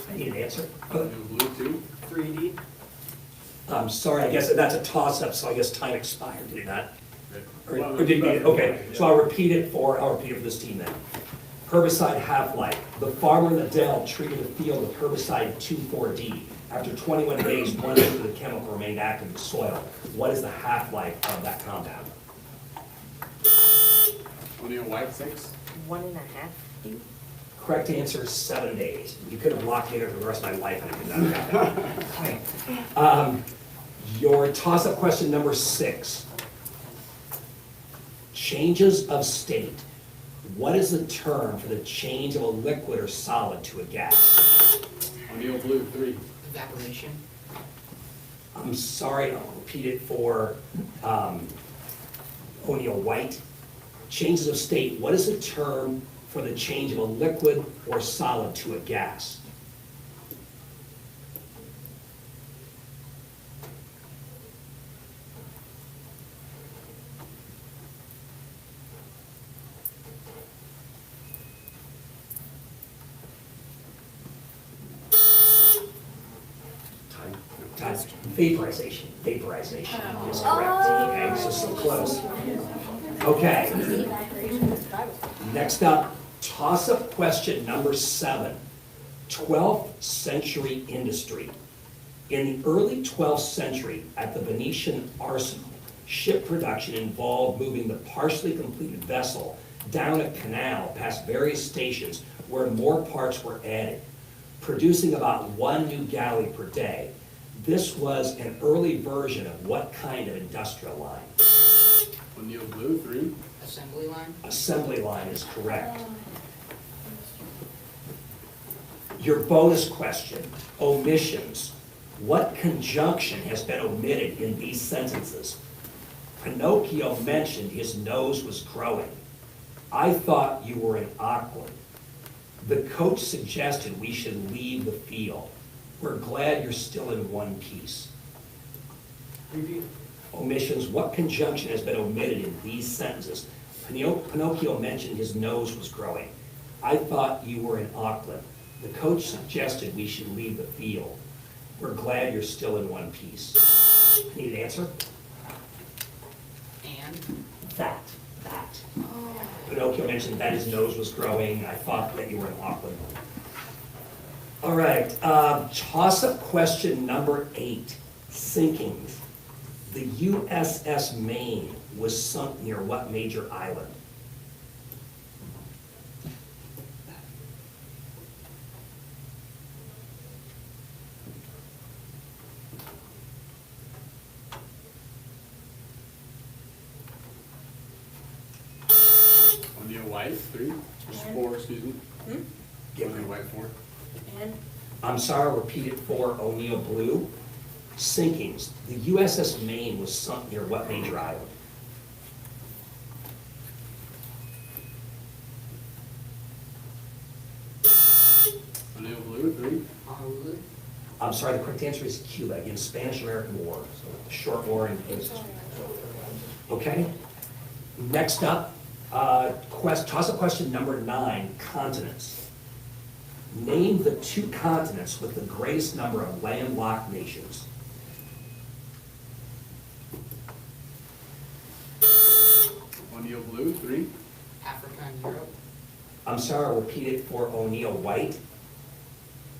I need an answer. O'Neill Blue, 2. 3D? I'm sorry, I guess that's a toss-up, so I guess time expired, did it not? Or Well, did you need it? Okay, yeah. so I'll repeat it for this team then. Herbicide half-life. The farmer in the Dell treated a field with herbicide 2,4-D. After 21 days, 1/8 of the chemical remained active in the soil. What is the half-life of that compound? O'Neill White, 6. 1.5. Correct answer is 7 days. You could have locked me in for the rest of my life and I could not have got that. Your toss-up question number 6. Changes of state. What is the term for the change of a liquid or solid to a gas? O'Neill Blue, 3. Evaporation? I'm sorry, I'll repeat it for O'Neill White. Changes of state. What is the term for the change of a liquid or solid to a gas? Time. Vaporization. Vaporization is correct. Okay, so close. Okay. Next up, toss-up question number 7. 12th century industry. In the early 12th century, at the Venetian arsenal, ship production involved moving the partially completed vessel down a canal past various stations where more parts were added, producing about 1 new galley per day. This was an early version of what kind of industrial line? O'Neill Blue, 3. Assembly line? Assembly line is correct. Your bonus question, omissions. What conjunction has been omitted in these sentences? Pinocchio mentioned his nose was growing. I thought you were in Auckland. The coach suggested we should leave the field. We're glad you're still in one piece. Repeat. Omissions, what conjunction has been omitted in these sentences? Pinocchio mentioned his nose was growing. I thought you were in Auckland. The coach suggested we should leave the field. We're glad you're still in one piece. Need an answer? And? That. Pinocchio mentioned that his nose was growing. I thought that you were in Auckland. All right, toss-up question number 8, sinkings. The USS Maine was sunk near what major island? White, 3. 4, excuse me. O'Neill White, 4. And I'm sorry, repeat it for O'Neill Blue. Sinkings. The USS Maine was sunk near what major island? O'Neill Blue, 3. Honolulu. I'm sorry, the correct answer is Cuba, in Spanish-American War, so a short war in Okay? Next up, toss-up question number 9, continents. Name the 2 continents with the greatest number of landlocked nations. O'Neill Blue, 3. Africa and Europe. I'm sorry, I'll repeat it for O'Neill White.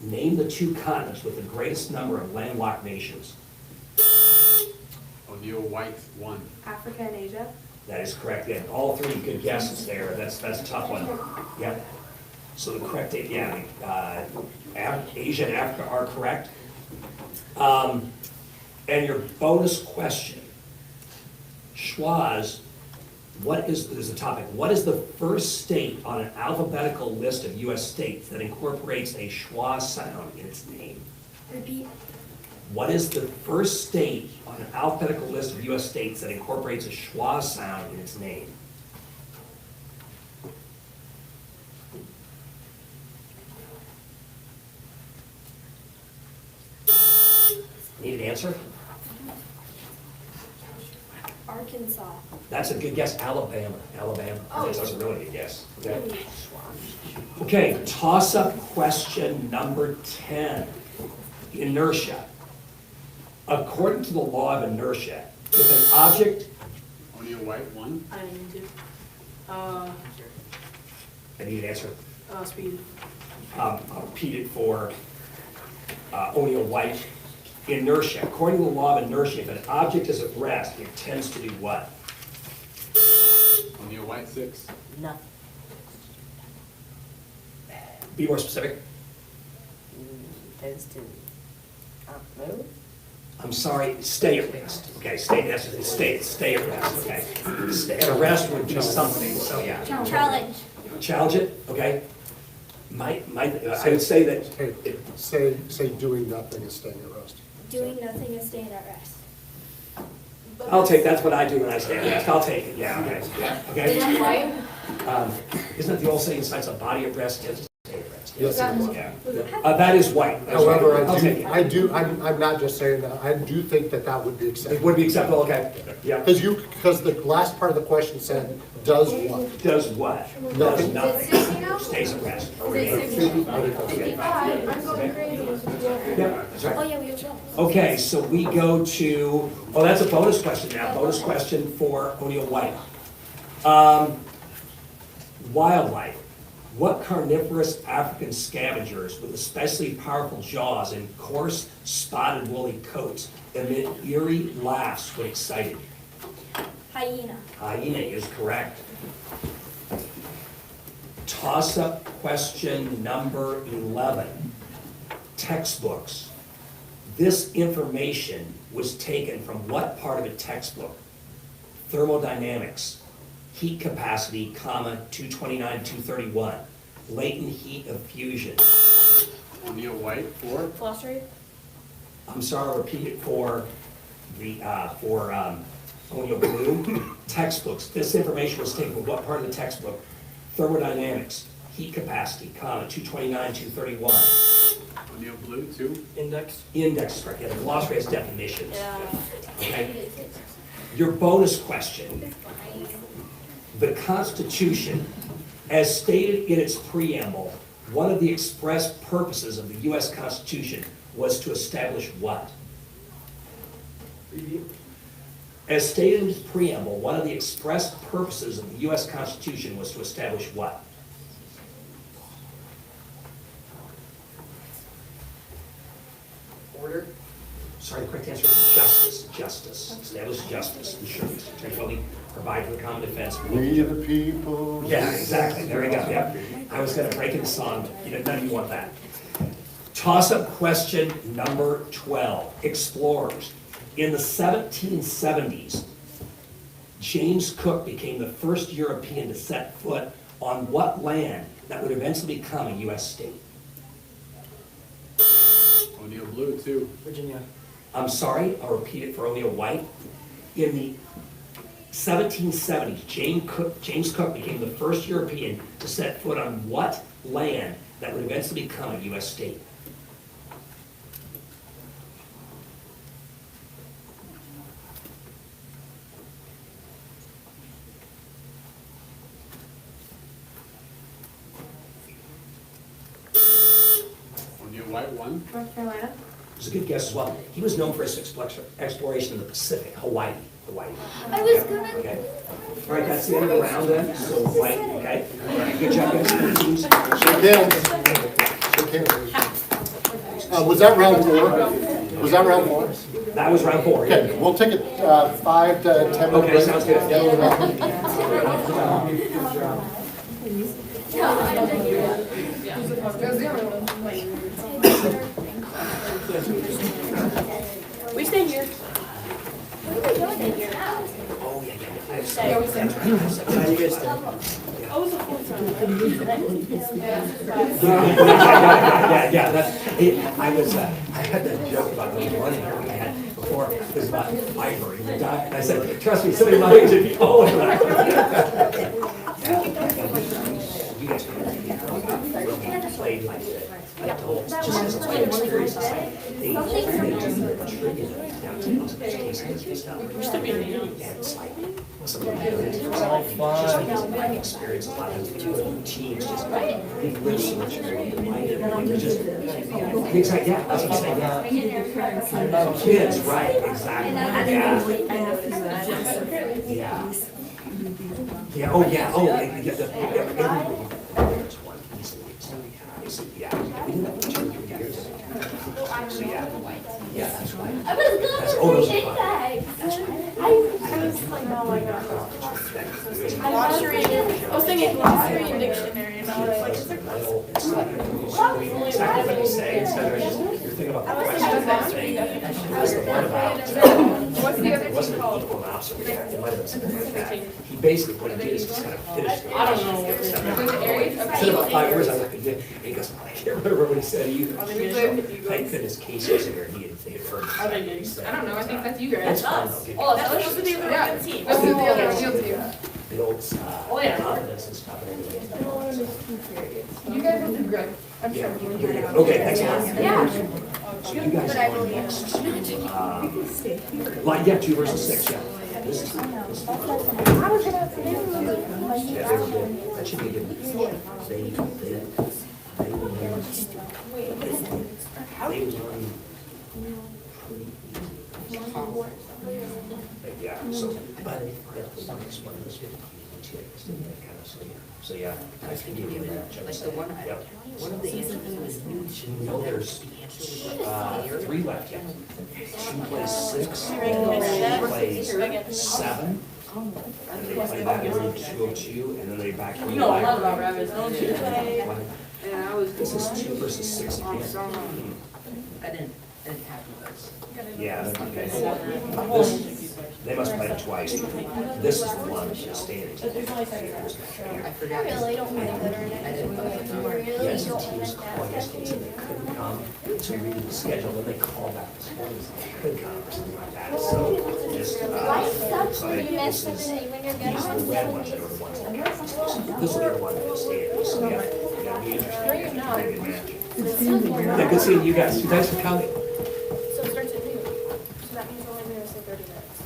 Name the 2 continents with the greatest number of landlocked nations. O'Neill White, 1. Africa and Asia. That is correct. Yeah, all 3 good guesses there. That's a tough one. Yeah. So the correct, Asia and Africa are correct. And your bonus question, schwas, there's a topic, what is the first state on an alphabetical list of U.S. states that incorporates a schwa sound in its name? Repeat. What is the first state on an alphabetical list of U.S. states that incorporates a schwa sound in its name? Need an answer? Arkansas. That's a good guess. Alabama. That's a really good guess. Okay. Okay, toss-up question number 10. Inertia. According to the law of inertia, if an object, O'Neill White, 1. I didn't mean to. I need an answer. Speed. I'll repeat it for O'Neill White. Inertia. According to the law of inertia, if an object is at rest, it tends to do what? O'Neill White, 6. Nothing. Be more specific. Tends to move. I'm sorry, stay at rest. Okay, stay at rest, okay? Stay at rest would be something, so yeah. Challenge. Challenge it, okay? I would say that, Hey, say doing nothing is staying at rest. Doing nothing is staying at rest. that's what I do when I stay at rest. I'll take it, yeah, okay, yeah, okay? Isn't that the old saying, science, a body at rest tends to stay at rest? Yes, it is. Yeah. That is white. That's However, right. I'll take it. I'm not just saying that, I do think that would be It acceptable. would be acceptable, okay, yeah. Because the last part of the question said, does what? Does what? Does nothing. Stays at rest. Is it 60? Okay. I'm going crazy. Yeah, that's right. Oh, yeah, we have one. Okay, so we go to, that's a bonus question now, bonus question for O'Neill White. Wildlife. What carnivorous African scavengers with especially powerful jaws and coarse spotted woolly coats emit eerie laughs when excited? Hyena. Hyena is correct. Toss-up question number 11. Textbooks. This information was taken from what part of a textbook? Thermodynamics, heat capacity, 229, 231, latent heat of fusion. O'Neill White, 4. Glossary. I'm sorry, I'll repeat it for O'Neill Blue. Textbooks. This information was taken from what part of the textbook? Thermodynamics, heat capacity, 229, 231. O'Neill Blue, 2. Index. Index, correct. Yeah, the glossary has definitions. Yeah. Okay. Your bonus question. The Constitution, as stated in its preamble, one of the express purposes of the U.S. Constitution was to establish what? As stated in its preamble, one of the express purposes of the U.S. Constitution was to establish what? Order. Sorry, the correct answer is justice. Establish justice, insurance, tranquility, provide for the common defense. We the people. Yeah, exactly, there we go, yeah. I was gonna break into song, but none of you want that. Toss-up question number 12, explorers. In the 1770s, James Cook became the first European to set foot on what land that would eventually become a U.S. state? O'Neill Blue too. Virginia. I'm sorry, I'll repeat it for O'Neill White. In the 1770s, James Cook became the first European to set foot on what land that would eventually become a U.S. state? O'Neill White won. North Carolina. It was a good guess as well. He was known for his exploration of the Pacific, Hawaii. I was gonna. Okay. All right, that's the end of the round then. So White, okay. All right, good job, guys. Good teams. Shake hands. Shake hands. Was that round 4? Was that round 4? That was round 4. yeah. Okay, we'll take a 5 to 10 minute Okay, break. sounds good. We stay here. What are we doing in here now? Oh, yeah. Yeah, we stay. How you guys doing? Yeah, that's, I had that joke about the running here we had before, it was about Ivory, and the guy, and I said, trust me, somebody my age would be all over that. You guys played like adults, just as a whole experience, it's like, they do the trivia downtown, cases and stuff. And it's like, some of the just because of my experience, a lot of teams just, they live so much more in life, and they're just, exactly, yeah, that's what I'm saying. Kids, right, exactly, yeah. Yeah, oh, there's one easily, yeah, we did that for 2 or 3 years. So, yeah, that's right. I was gonna That's, oh, those are shake fun. bags. I was like, oh my god. Glossary. I was thinking glossary and dictionary, and I was like, It's not what you say, instead of just, you're thinking about the question. That's the one about, what's the other it wasn't thing an called? equal and opposite reaction, it might have been something like that. He basically, what he did is just kind of finished. I don't know what it is. Instead of about 5 words, I was like, and he goes, I can't remember what he said either. Thank goodness Casey was here, and he had heard. I don't know, I think that's you guys. That's fine, I'll give you. Oh, that's supposed to be the right team. This is the other team. The old, Oh, yeah. confidence and stuff. And everything. You guys will do great. I'm sure. Okay, thanks a lot. Yeah. So you guys are going next. Line, yeah, 2 versus 6, yeah. This is. Yeah, they were good. That should be a good. They won. Yeah, so, but that's the next one, this kind of, so yeah, I can give you that. Like the one, Yep. one of the answers No, there's 3 left yet. 2 plays 6, 2 plays 7. And they play that in 202, and then they back in. You know a lot about rabbits, don't you? and I was. This is 2 versus 6 again. I didn't have those. Yeah, okay. This, they must play it twice. This is the one that's standing. I forgot. I really don't think that I didn't know that. Yes, the teams called yesterday, said they couldn't come to read the schedule, and they called back this morning, they couldn't come or something like that, so just, Life sucks so when you this mess is, with it when you're these are the red ones that are the ones that got this will be the one that'll stand, so yeah, it'll be interesting, pretty good match. Yeah, good seeing you guys, thanks for coming. So it starts at noon. So that means we're only going to say 30 minutes.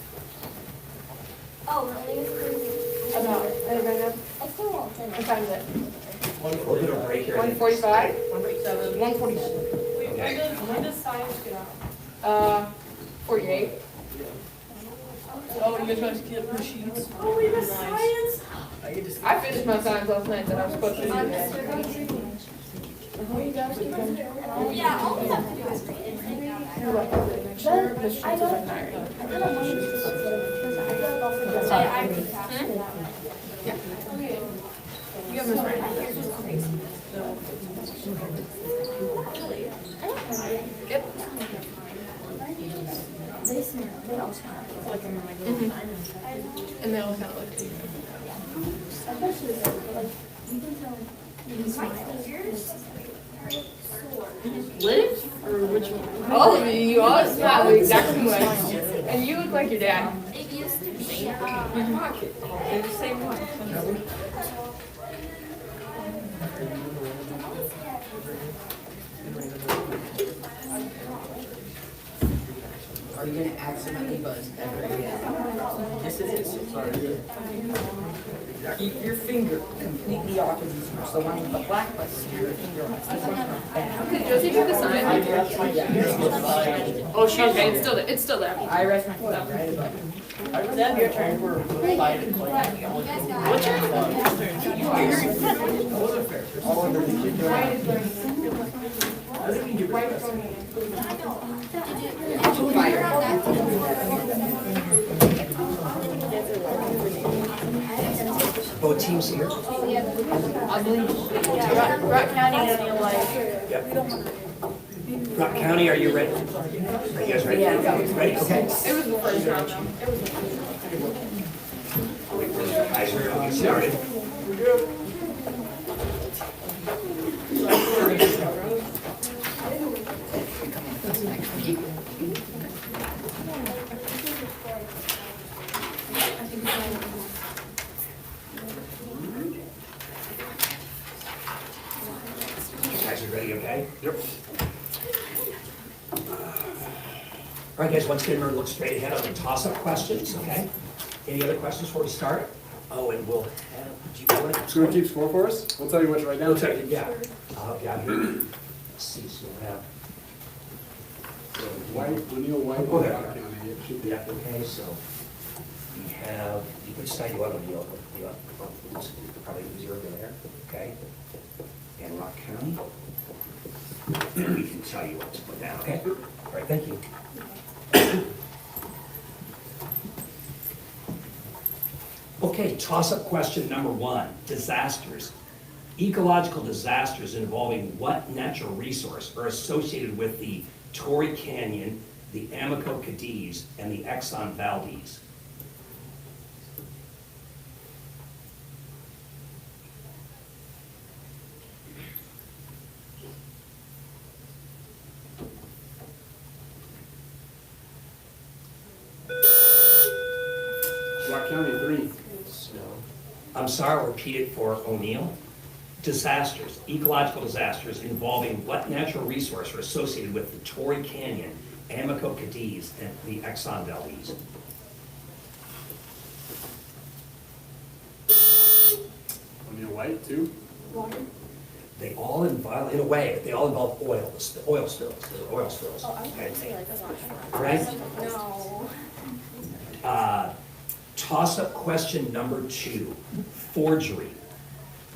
Oh, really? It's crazy. About, anybody know? I still won't send What it. time is it? We're gonna break here. 1:45? 1:47. 1:47. Okay. When does science get out? 48. Oh, you guys want to get the sheets? Oh, we missed science. I finished my science last night that I was supposed to do today. Yeah, all we have to do is read it. You're welcome. Make sure the sheets are tiring. I read fast. Yeah. You have this right. Yep. They smell, they all smell. And they all kind of look. Especially like My fingers are sore. Live? Or which one? All of you. You all smell the exact same way. And you look like your dad. It used to be, They're the same one. Are you gonna accidentally buzz every This is it. Sorry. Keep your finger completely off of these marks. The one with the black buzz, your finger off. This one's not bad. Could Josie do the sign? Oh, she's okay. It's still there. It's still there. I rest my foot right above it. Deb, your turn. What's Both teams here? Rock County and you'll like. Rock County, are you ready? Are you guys ready? Ready? Okay. It was the first round. Guys, we're gonna get started. Guys, you ready, okay? Yep. All right, guys, once again, remember, look straight ahead on the toss-up questions, okay? Any other questions before we start? Oh, and we'll, do you want to? Just gonna keep score for us? We'll tell you which right now. No, sorry, yeah. I'll help you out here. Let's see, so we'll have, So White, O'Neill, White, Go ahead. Rock County. It should be. yeah, okay, so we have, which side you want to be on? Probably easier over there, okay? And Rock County. And we can tell you what to put down, okay? All right, thank you. Okay, toss-up question number 1, disasters. Ecological disasters involving what natural resource are associated with the Torrey Canyon, the Amico Cadiz, and the Exxon Valdez? Rock County, 3. I'm sorry, I'll repeat it for O'Neill. Disasters, ecological disasters involving what natural resource are associated with the Torrey Canyon, Amico Cadiz, and the Exxon Valdez? O'Neill, White, 2. They all involve, in a way, but they all involve oil spills, the oil spills. Oh, I was okay? gonna say like that's not. Right? No. Toss-up question number 2, forgery.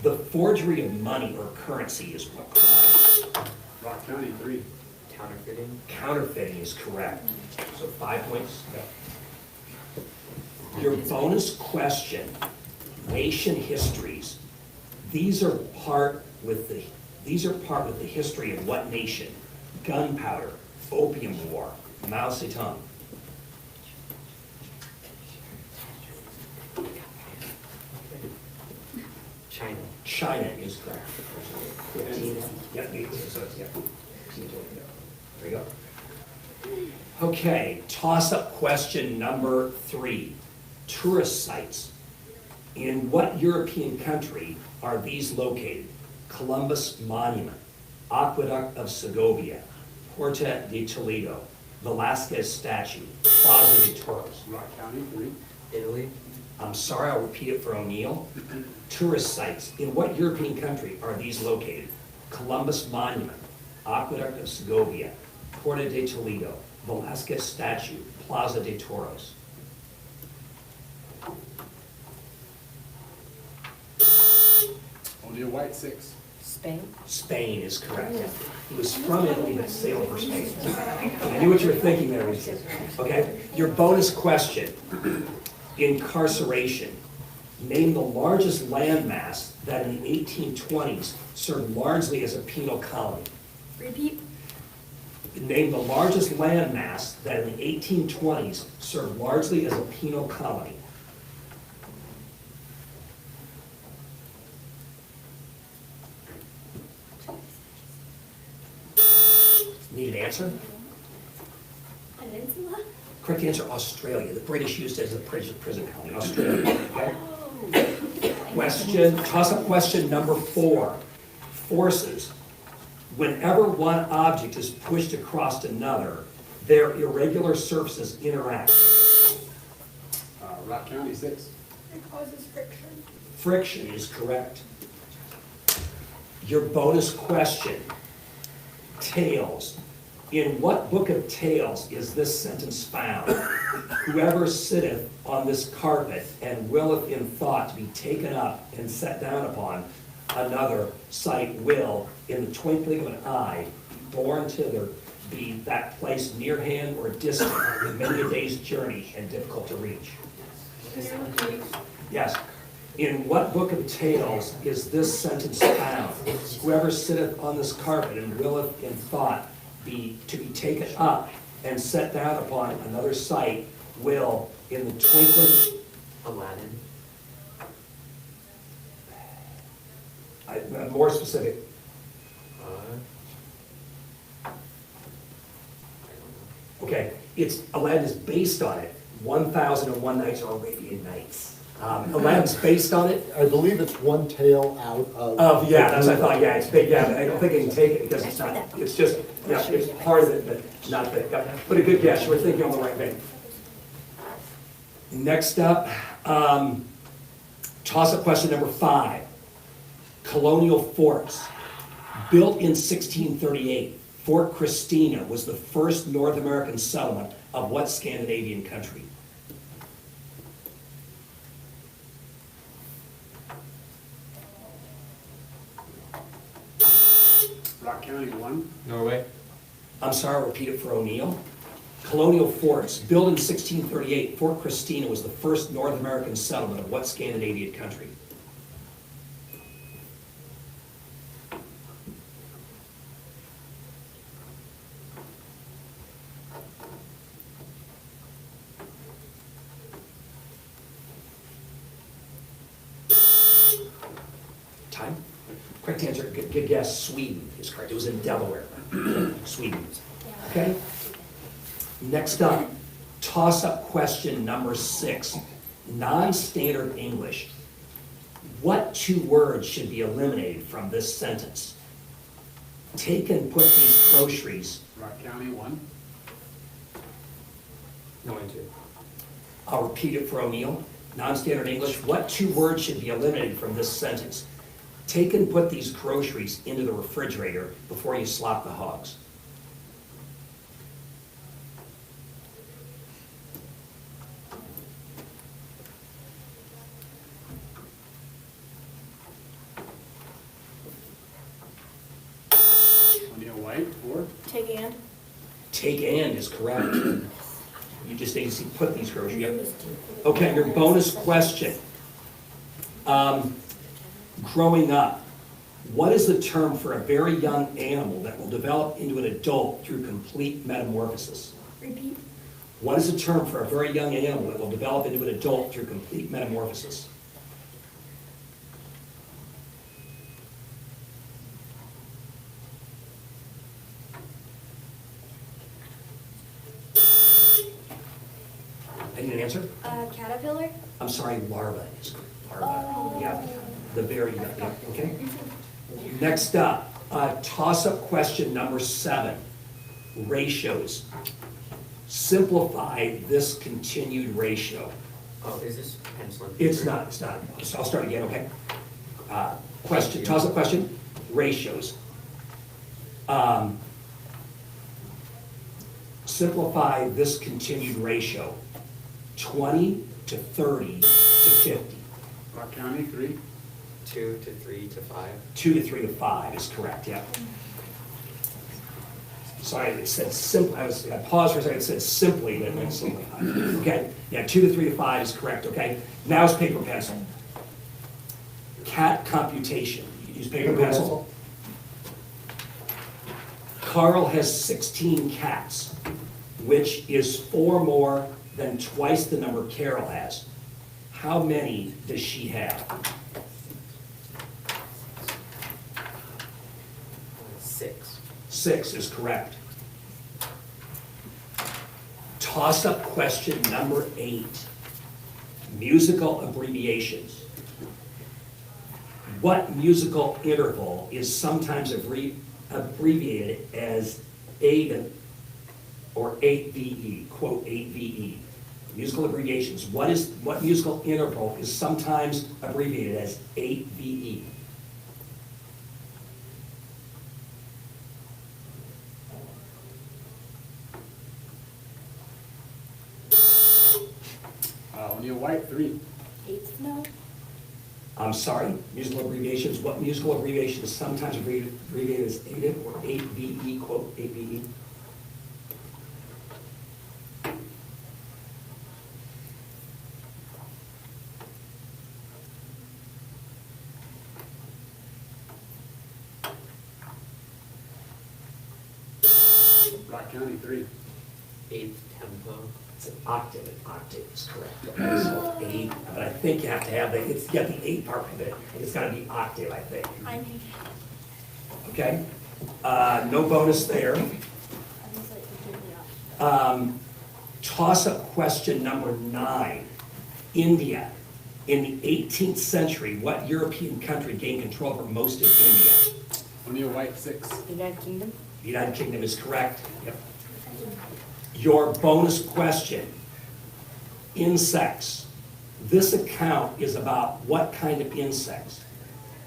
The forgery of money or currency is what crime? Rock County, 3. Counterfeiting. Counterfeiting is correct. So 5 points. Your bonus question, nation histories. These are part with the history of what nation? Gunpowder, Opium War, Mao Zedong. China. China is correct. Yeah, so, yeah. There you go. Okay, toss-up question number 3. Tourist sites. In what European country are these located? Columbus Monument, Aqueduct of Segovia, Puerta de Toledo, Velázquez Statue, Plaza de Toros. Rock County, 3. Italy. I'm sorry, I'll repeat it for O'Neill. Tourist sites. In what European country are these located? Columbus Monument, Aqueduct of Segovia, Puerta de Toledo, Velázquez Statue, Plaza de Toros. O'Neill, White, 6. Spain. Spain is correct. He was from Italy but sailed for Spain. I knew what you were thinking there. Okay, your bonus question. Incarceration. Name the largest landmass that in the 1820s served largely as a penal colony. Repeat. Name the largest landmass that in the 1820s served largely as a penal colony. answer? Peninsula? Correct answer, Australia. The British used it as a prison colony, Australia. Okay. Question, toss-up question number 4. Forces. Whenever one object is pushed across another, their irregular surfaces interact. Rock County, 6. It causes friction. Friction is correct. Your bonus question. Tales. In what book of tales is this sentence found? Whoever sitteth on this carpet and willeth in thought to be taken up and set down upon another sight will, in the twinkling of an eye, borne thither, be that place near hand or distant, many a day's journey and difficult to reach. Yes. In what book of tales is this sentence found? Whoever sitteth on this carpet and willeth in thought to be taken up and set down upon another sight will, in the twinkling. Aladdin. I'm more specific. Okay, Aladdin is based on it. 1001 Nights or Arabian Nights. Aladdin's based on it. I believe it's one tail out of. Yeah, that's what I thought, yeah, it's big, yeah, I don't think I can take it because it's not, it's just, yeah, it's part of it, but not big. Yeah. But a good guess, we're thinking on the right vein. Next up, toss-up question number 5. Colonial forts. Built in 1638, Fort Christina was the first North American settlement of what Scandinavian country? Rock County, 1. Norway. I'm sorry, repeat it for O'Neill. Colonial forts. Built in 1638, Fort Christina was the first North American settlement of what Scandinavian country? Time? Correct answer, good guess, Sweden is correct. It was in Delaware, Sweden. Okay? Next up, toss-up question number 6. Non-standard English. What 2 words should be eliminated from this sentence? Take and put these groceries. Rock County, 1. No one, 2. I'll repeat it for O'Neill. Non-standard English. What 2 words should be eliminated from this sentence? Take and put these groceries into the refrigerator before you slop the hogs. O'Neill White, 4. Take and. Take and is correct. You just need to see put these groceries. Yep. Okay, your bonus question. Growing up, what is the term for a very young animal that will develop into an adult through complete metamorphosis? Repeat. What is the term for a very young animal that will develop into an adult through complete metamorphosis? I need an answer? Caterpillar? I'm sorry, larva is correct. Larva, yeah, the very young, yeah, okay? Next up, toss-up question number 7, ratios. Simplify this continued ratio. Oh, is this pencil? It's not. I'll start again, okay? Question, toss-up question, ratios. Simplify this continued ratio, 20 to 30 to 50. Rock County, 3. 2 to 3 to 5. 2 to 3 to 5 is correct, yeah. Sorry, it said simple, I paused for a second, it said simply, but it meant simplify. Okay, yeah, 2 to 3 to 5 is correct, okay? Now it's paper pencil. Cat computation, you use paper pencil. Carl has 16 cats, which is 4 more than twice the number Carol has. How many does she have? 6. 6 is correct. Toss-up question number 8. Musical abbreviations. What musical interval is sometimes abbreviated as AVE or 8VE, quote 8VE? Musical abbreviations. What musical interval is sometimes abbreviated as 8VE? O'Neil White, 3. Eighth note? I'm sorry, musical abbreviations. What musical abbreviation is sometimes abbreviated as AVE or 8VE, quote 8VE? Rock County, 3. Eighth tempo. It's an octave. An octave is correct. Okay, so 8, but I think you have to have it's got the 8 part of it. It's got to be octave, I think. Okay? No bonus there. Toss-up question number 9. India. In the 18th century, what European country gained control over most of India? O'Neil White, 6. United Kingdom? The United Kingdom is correct. Yep. Your bonus question, insects. This account is about what kind of insects.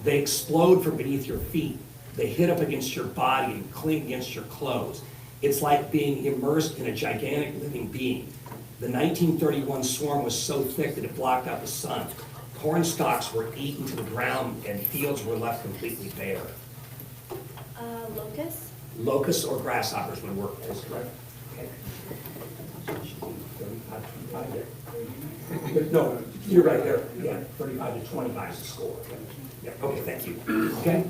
They explode from beneath your feet. They hit up against your body and cling against your clothes. It's like being immersed in a gigantic living being. The 1931 swarm was so thick that it blocked out the sun. Corn stalks were eaten to the ground and fields were left completely bare. Locust? Locusts or grasshoppers would work, that's correct. Okay. No, you're right there. Yeah, 35 to 25 is the score. Yeah, okay, thank you. Okay.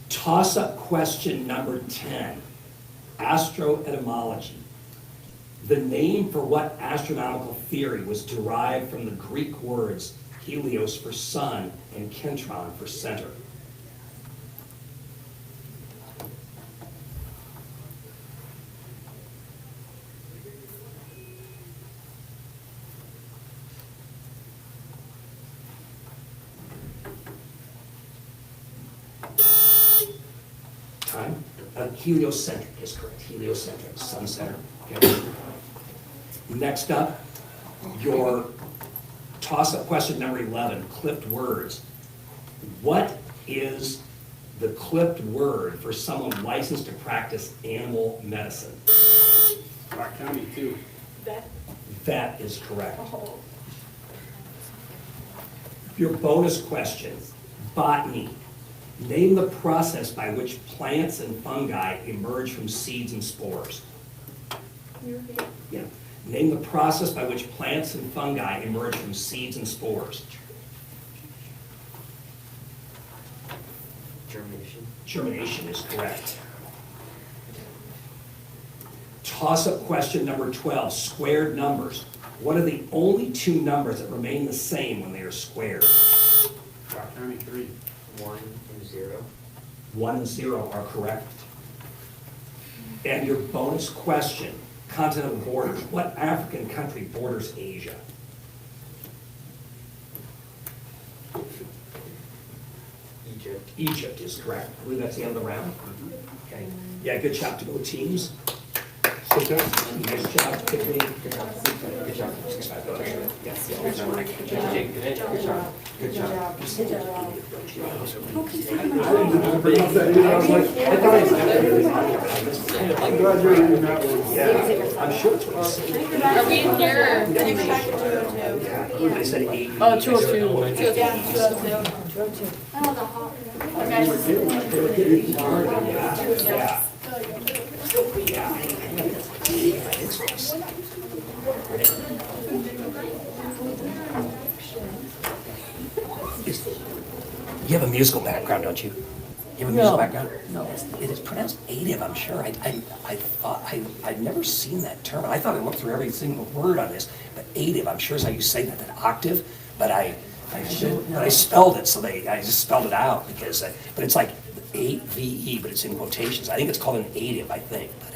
Toss-up question number 10. Astroetymology. The name for what astronomical theory was derived from the Greek words helios for sun and kentron for center? Time? Heliocentric is correct. Heliocentric, sun center. Okay. Next up, your toss-up question number 11, clipped words. What is the clipped word for someone licensed to practice animal medicine? Rock County, 2. That is correct. Your bonus question, botany. Name the process by which plants and fungi emerge from seeds and spores. Yeah. Name the process by which plants and fungi emerge from seeds and spores. Germination. Germination is correct. Toss-up question number 12, squared numbers. What are the only 2 numbers that remain the same when they are squared? Rock County, 3. 1 and 0. 1 and 0 are correct. And your bonus question, continental borders. What African country borders Asia? Egypt. Egypt is correct. I believe that's the end of the round. Okay. Yeah, good job to both teams. Nice job, Tiffany. Good job. Good job. Yes. Good job. Good job. Good job. I'm glad you're in that one. Yeah, I'm sure it's what you said. Are we in here? I said 8. Oh, 202. Oh, the hot. You have a musical background, don't you? You have a musical background? No. It is pronounced ative, I'm sure. I thought, I'd never seen that term. I thought I looked through every single word on this, but ative, I'm sure is how you say that octave, but I spelled it, so I just spelled it out because, but it's like 8VE, but it's in quotations. I think it's called an ative, I think, but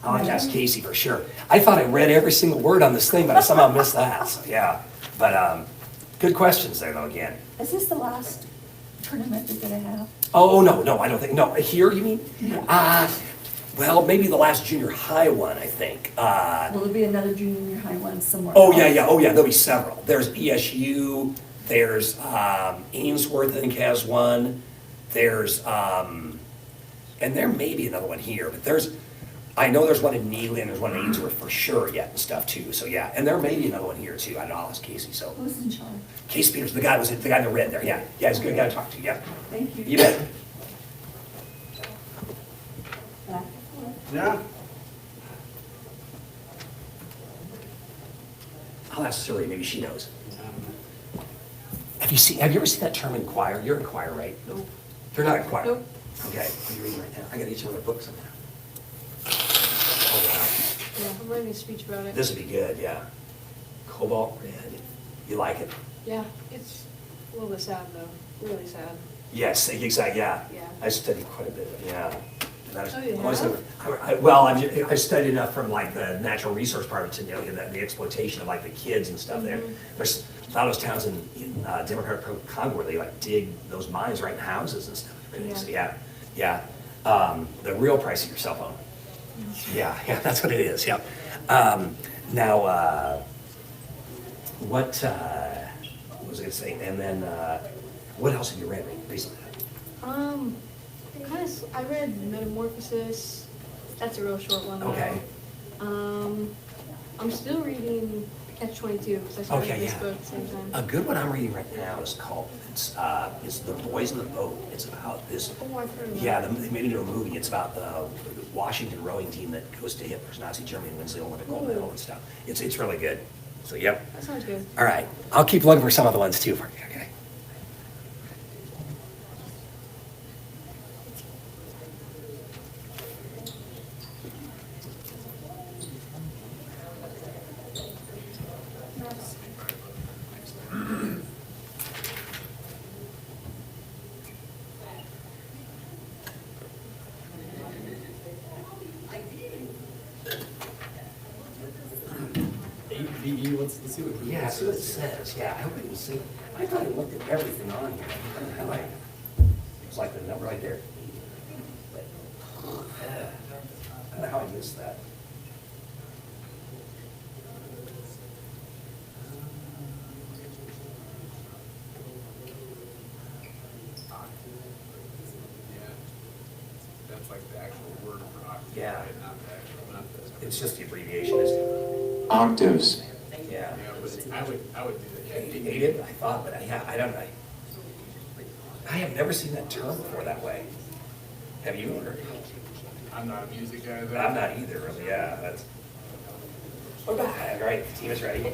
I'll have to ask Casey for sure. I thought I read every single word on this thing, but I somehow missed that, so yeah. But, good questions there though, again. Is this the last tournament you're gonna have? Oh, no, I don't think, no, here, you mean? Well, maybe the last junior high one, I think. Will there be another junior high one somewhere? Oh, else? yeah, there'll be several. There's ESU, there's, Ainsworth, I think, has one. There's, and there may be another one here, but I know there's one in Neely and there's one in Ainsworth for sure yet and stuff too, so yeah. And there may be another one here too, I don't know, I'll ask Casey, so. Who's in charge? Casey Peters, the guy in the red there, yeah. Yeah, he's a good guy to talk to, yeah. Thank you. You bet. Yeah. I'll ask Sylvia, maybe she knows. Have you ever seen that term in choir? You're in choir, right? Nope. They're not in choir? Nope. Okay, what are you reading right now? I gotta get you one of the books on that. Oh, Yeah, I'm writing a speech about wow. it. This would be good, yeah. Cobalt red. You like it? Yeah, it's a little bit sad though, really sad. Yes, exactly, yeah. Yeah. I studied quite a bit, yeah. And I was- Oh, you I was- have? Well, I studied enough from like the natural resource part of it to know the exploitation of like the kids and stuff there. Mm-hmm. There's a lot of those towns in Democratic Congo where they like dig those mines right in houses and stuff. So, yeah. The real price of your cell phone. Yeah, that's what it is, yeah. Now, what was I gonna say? And then, what else have you read recently? I read Metamorphosis. That's a real short one though. Okay. I'm still reading Catch-22 because I started Okay, this yeah. book at the same time. A good one I'm reading right now is called, it's The Boys in the Boat. It's about this, Oh, I've heard of that. yeah, they made it into a movie. It's about the Washington rowing team that goes to Hitler's Nazi Germany and wins the Olympic gold medal and stuff. It's really good. So, yep. That sounds good. All right. I'll keep looking for some other ones too for you, okay? ABE, let's see what. Yeah, see what it says. Yeah, I hope you can see. I thought I looked at everything on here. I like, it's like the number right there. But, I don't know how I missed that. That's like the actual word for octave. Yeah. Not the actual, not the. It's just the abbreviation, isn't it? Octaves. Yeah. Yeah, but I would do that. Aided, I thought, but I don't know. I have never seen that term before that way. Have you? Or- I'm not a music guy though. I'm not either, really, yeah, that's. All right, the team is ready.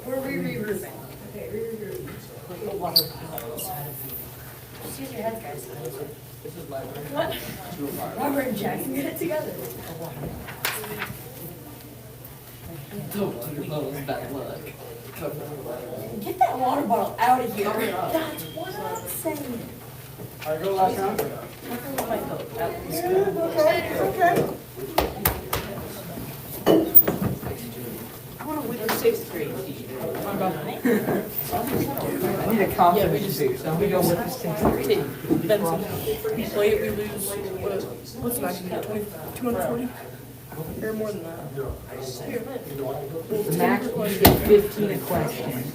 We're re-regrouping. Okay, re-regrouping. Just use your head, guys. What? Robert and Jackson, get it together. Don't, your phone's bad luck. Get that water bottle out of here. That's what I'm saying. I go last round. Okay. I want to win the sixth grade teacher. I need a confidence boost. So we go with the sixth grade. Benson. We play it, we lose, what's the max? 240? Or more than that. The max, you get 15 questions.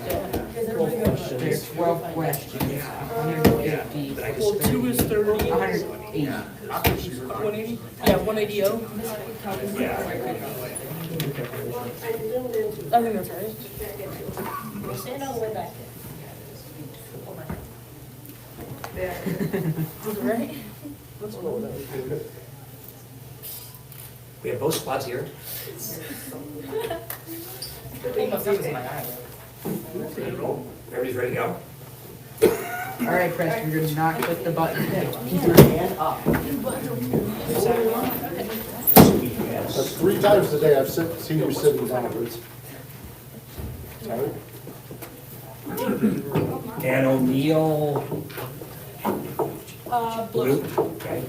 There's 12 questions. 150. Well, 2 is 30. 180. 180? Yeah, 180. I think that's right. Stand all the way back. Right? We have both squads here. Everybody's ready to go? All right, Preston, you're gonna not click the button. Keep your hand up. We That's Yes. 3 times today I've seen you sitting down, Bruce. Sorry? And O'Neill, blue. Okay.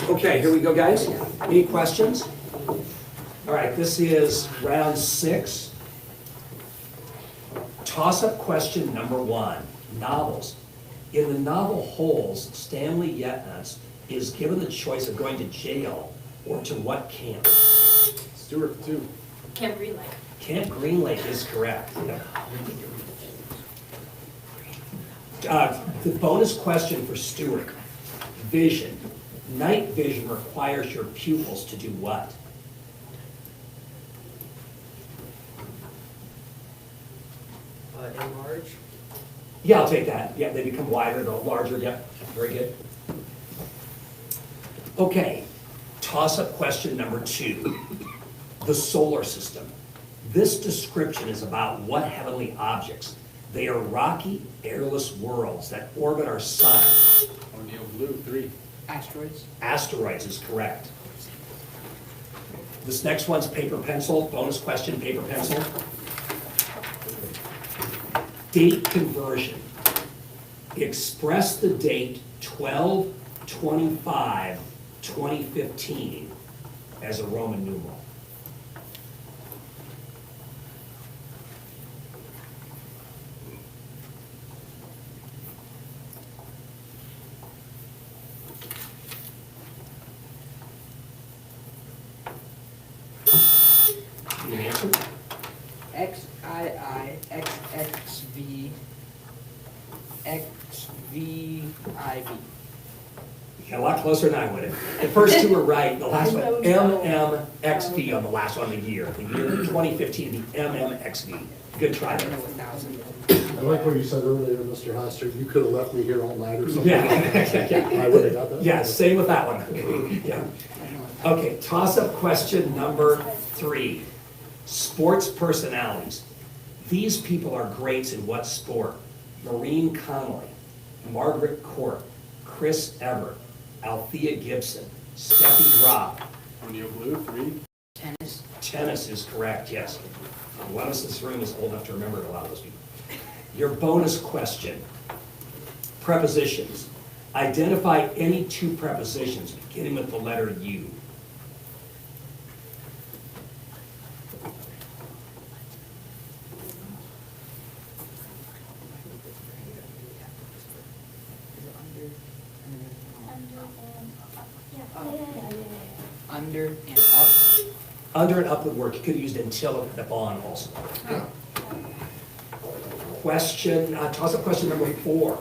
Okay, here we go, guys. Any questions? All right, this is round 6. Toss-up question number 1, novels. In the novel Holes, Stanley Yetnuts is given the choice of going to jail or to what camp? Stuart, too. Camp Green Lake. Camp Green Lake is correct. The bonus question for Stuart, vision. Night vision requires your pupils to do what? Enlarge. Yeah, I'll take that. Yeah, they become wider, they're larger, yeah, very good. Okay, toss-up question number 2, the solar system. This description is about what heavenly objects? They are rocky, airless worlds that orbit our sun. O'Neill Blue, 3. Asteroids. Asteroids is correct. This next one's paper pencil, bonus question, paper pencil. Date conversion. Express the date 12/25/2015 as a Roman numeral. Need an answer? XIIXXV XVIV. You got a lot closer than I would have. The first 2 were right, the last one, MMXV on the last one, the year. The year 2015, the MMXV. Good try I there. know 1,000. I like what you said earlier, Mr. Hoster, you could have left me here all night or something. Yeah. I would have got that. Yeah, same with that one. Yeah. Okay, toss-up question number 3. Sports personalities. These people are greats in what sport? Maureen Connolly, Margaret Court, Chris Everett, Althea Gibson, Steffi Graf. O'Neill Blue, 3. Tennis. Tennis is correct, yes. One of us in this room is old enough to remember a lot of those people. Your bonus question. Prepositions. Identify any 2 prepositions beginning with the letter U. Under and up. Under and up would work. You could have used until and on also. Question, toss-up question number 4.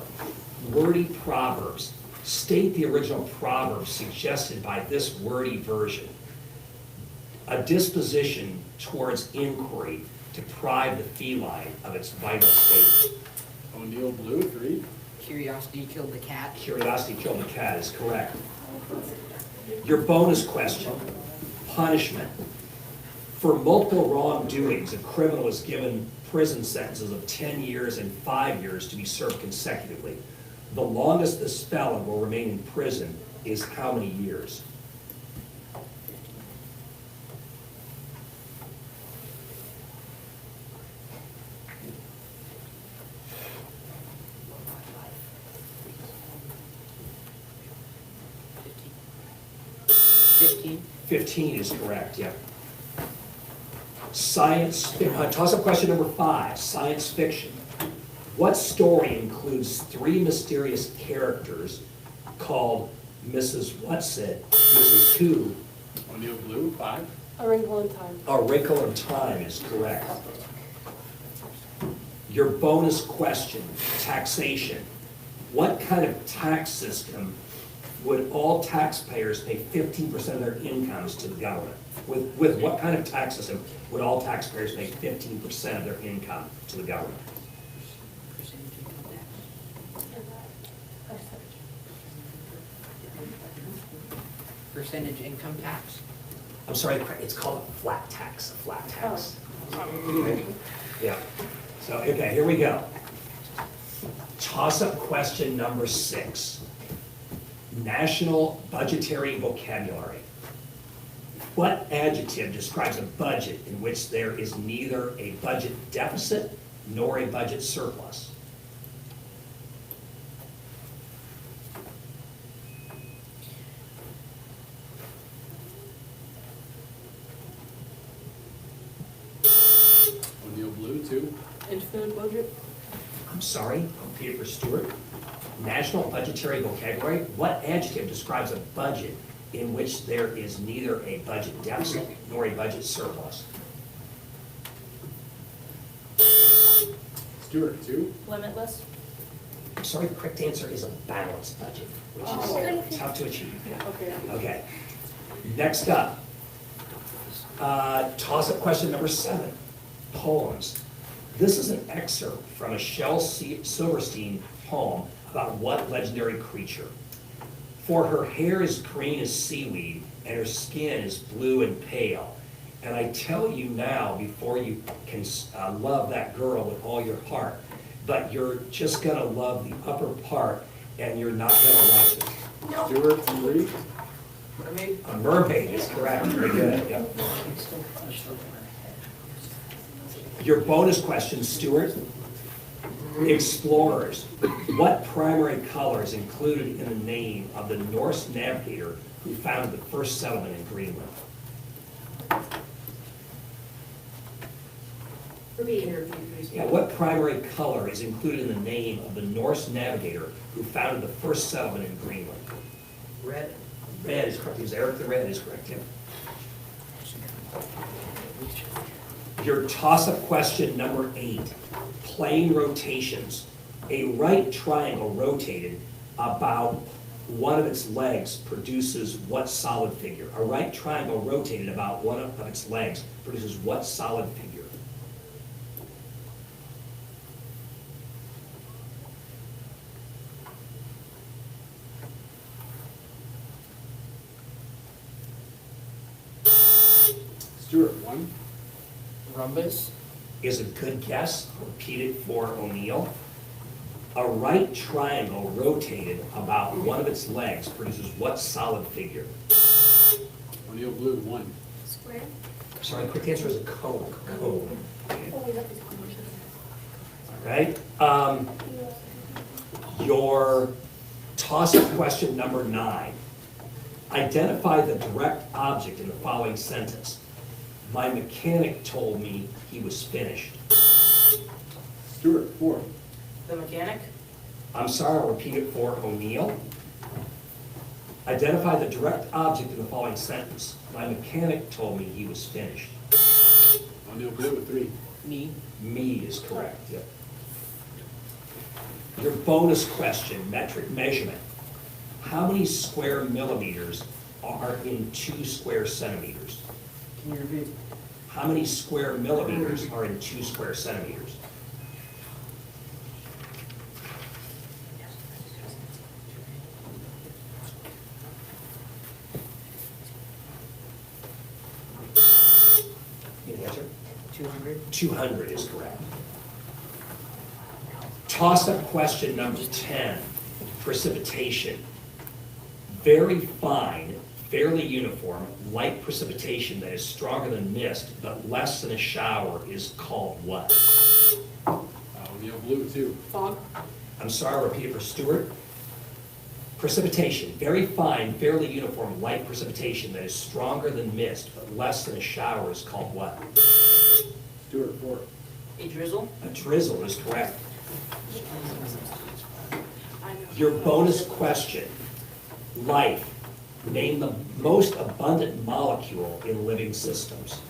Wordy proverbs. State the original proverb suggested by this wordy version. A disposition towards inquiry to deprive the feline of its vital state. O'Neill Blue, 3. Curiosity killed the cat. Curiosity killed the cat is correct. Your bonus question, punishment. For multiple wrongdoings, a criminal is given prison sentences of 10 years and 5 years to be served consecutively. The longest this felon will remain in prison is how many years? $15. 15 is correct, yeah. Toss-up question number 5, science fiction. What story includes 3 mysterious characters called Mrs. Whatsit, Mrs. Who? O'Neill Blue, 5. A Wrinkle in Time. A Wrinkle in Time is correct. Your bonus question, taxation. What kind of tax system would all taxpayers pay 15% of their incomes to the government? With what kind of tax system would all taxpayers pay 15% of their income to the government? Percentage income tax. Percentage income tax. I'm sorry, it's called a flat tax, Okay. Yeah, so, okay, here we go. Toss-up question number 6. National budgetary vocabulary. What adjective describes a budget in which there is neither a budget deficit nor a budget surplus? O'Neill Blue, 2. Infinite budget? I'm sorry, I'll repeat it for Stuart. National budgetary vocabulary. What adjective describes a budget in which there is neither a budget deficit nor a budget surplus? Stuart, 2. Limitless. I'm sorry, the correct answer is a balanced budget, which is tough to achieve. Okay. Okay. Next up, toss-up question number 7, poems. This is an excerpt from a Shel Silverstein poem about what legendary creature? For her hair is green as seaweed, and her skin is blue and pale. And I tell you now, before you can love that girl with all your heart, but you're just gonna love the upper part, and you're not gonna like it. Stuart, 3. Mermaid? A mermaid is correct, very good, yep. Your bonus question, Stuart. Explorers. What primary color is included in the name of the Norse navigator who founded the first settlement in Greenland? Repeat. Yeah, what primary color is included in the name of the Norse navigator who founded the first settlement in Greenland? Red. Red is correct. Is Eric the red is correct, yeah. Your toss-up question number 8, plane rotations. A right triangle rotated about one of its legs produces what solid figure? A right triangle rotated about one of its legs produces what solid figure? Stuart, 1. Rhombus. Is a good guess. Repeat it for O'Neill. A right triangle rotated about one of its legs produces what solid figure? O'Neill Blue, 1. Square. Sorry, quick answer is a cone. Cone. All right. Your toss-up question number 9. Identify the direct object in the following sentence. My mechanic told me he was finished. Stuart, 4. The mechanic. I'm sorry, I'll repeat it for O'Neill. Identify the direct object in the following sentence. My mechanic told me he was finished. O'Neill Blue, 3. Me. Me is correct, yep. Your bonus question, metric measurement. How many square millimeters are in 2 square centimeters? Can you repeat? How many square millimeters are in 2 square centimeters? Any answer? 200. 200 is correct. Toss-up question number 10, precipitation. Very fine, fairly uniform, light precipitation that is stronger than mist but less than a shower is called what? O'Neill Blue, 2. Fog? I'm sorry, I'll repeat it for Stuart. Precipitation, very fine, fairly uniform, light precipitation that is stronger than mist but less than a shower is called what? Stuart, 4. A drizzle. A drizzle is correct. Your bonus question, life. Name the most abundant molecule in living systems.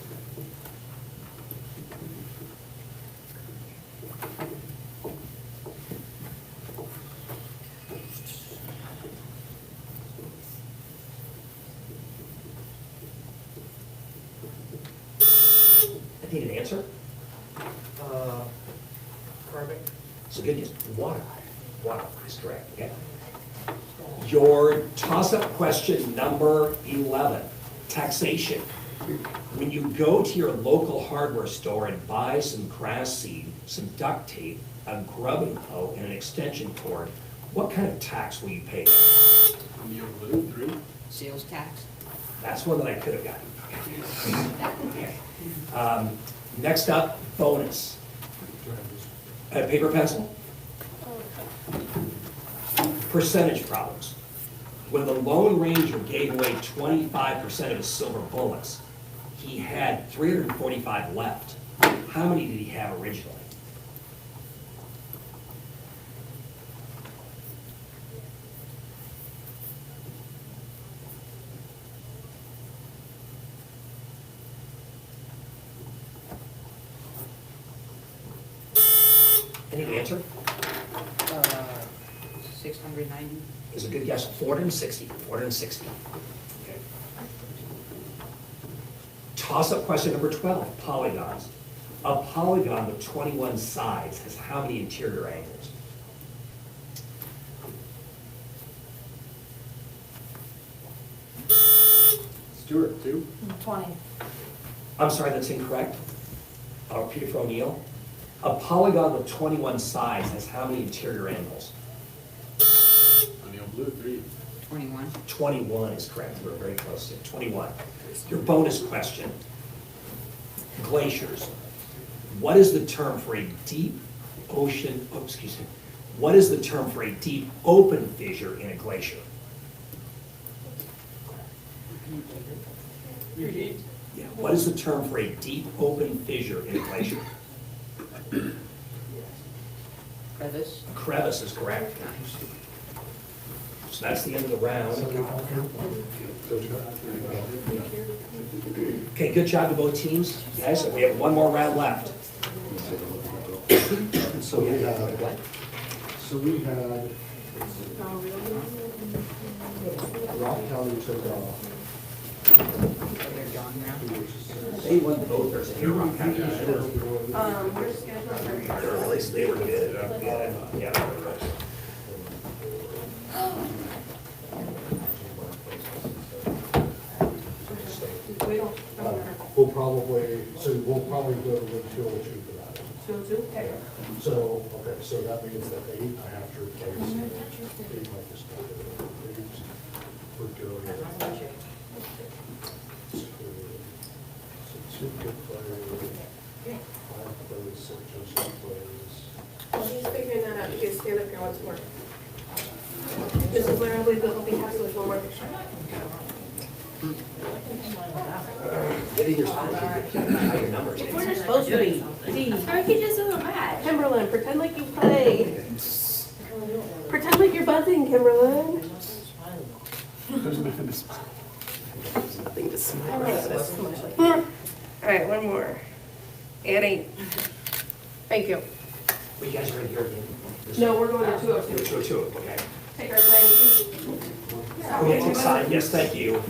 I need an answer. Carbon. So good news, water. Water is correct, okay? Your toss-up question number 11, taxation. When you go to your local hardware store and buy some grass seed, some duct tape, a grubbing hoe, and an extension cord, what kind of tax will you pay there? Neil Blue, 3. Sales tax? That's one that I could have gotten. Okay. Next up, bonus. Paper pencil? Percentage problems. When the Lone Ranger gave away 25% of his silver bullets, he had 345 left. How many did he have originally? Any answer? 690? Is a good guess. 460. 460. Okay. Toss-up question number 12, polygons. A polygon with 21 sides has how many interior angles? Stuart, 2. 20. I'm sorry, that's incorrect. I'll repeat it for O'Neill. A polygon with 21 sides has how many interior angles? Neil Blue, 3. 21? 21 is correct. We're very close to 21. Your bonus question. Glaciers. What is the term for a deep ocean, oh, excuse me. What is the term for a deep open fissure in a glacier? Yeah, what is the term for a deep open fissure in a glacier? Crevice? Crevice is correct. So that's the end of the round. Okay, good job to both teams. Guys, we have one more round left. So we had, Rock County took off. They're gone now? They won the vote, there's a here, Rock County. Or at least they were good. Yeah. We'll probably go to the 202 for that. 202? Okay. So, okay, so that means that 8, I have to replace 8 like this. We're good. So 2 good players, 5 plays, 6 just plays. He's figuring that out. You can stand up here once more. This is where I believe that we have to one more picture. Getting your numbers. We're supposed to be. Or you could just do a match. Kimberlyn, pretend like you play. Pretend like you're buzzing, Kimberlyn. There's nothing to smile at. All right, one more. And 8. Thank you. Well, you guys are in here again? No, we're going to 202. You're 202, okay. Take our time. Okay, take sign, yes, thank you.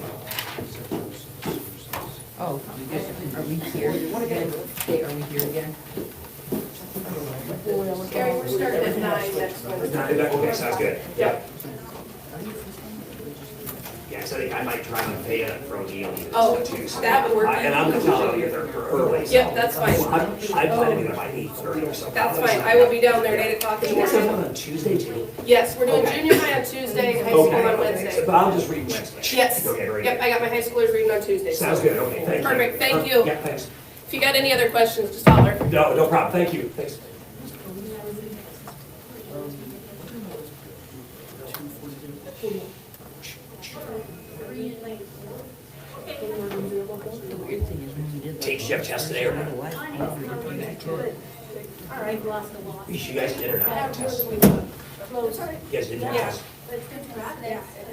Oh, you guys, are we here again? Hey, are we here again? Gary, we're starting at 9 next Wednesday. Okay, sounds good. Yep. Yeah, so I might try and pay it for O'Neill Oh, too. So that would work. And I'm gonna tell them they're early. so- Yep, that's fine. I plan to be there by 8:30 or something. That's fine. I will be down there at 8 o'clock in the You guys have morning. one on Tuesday too? Yes, we're doing Okay. junior high on Tuesday, high school on Okay, Wednesday. but I'll just read Wednesday. Yes. Okay, very Yep, good. I got my high schoolers reading on Tuesday. Sounds good, okay, thank you. Perfect, thank you. Yeah, thanks. If you got any other questions, just holler. No problem, thank you, thanks. The weird thing is when we did. Did you have tests today or not? What? I never did come back to it. All right, lost a lot. You guys did or not have tests? You guys didn't have tests?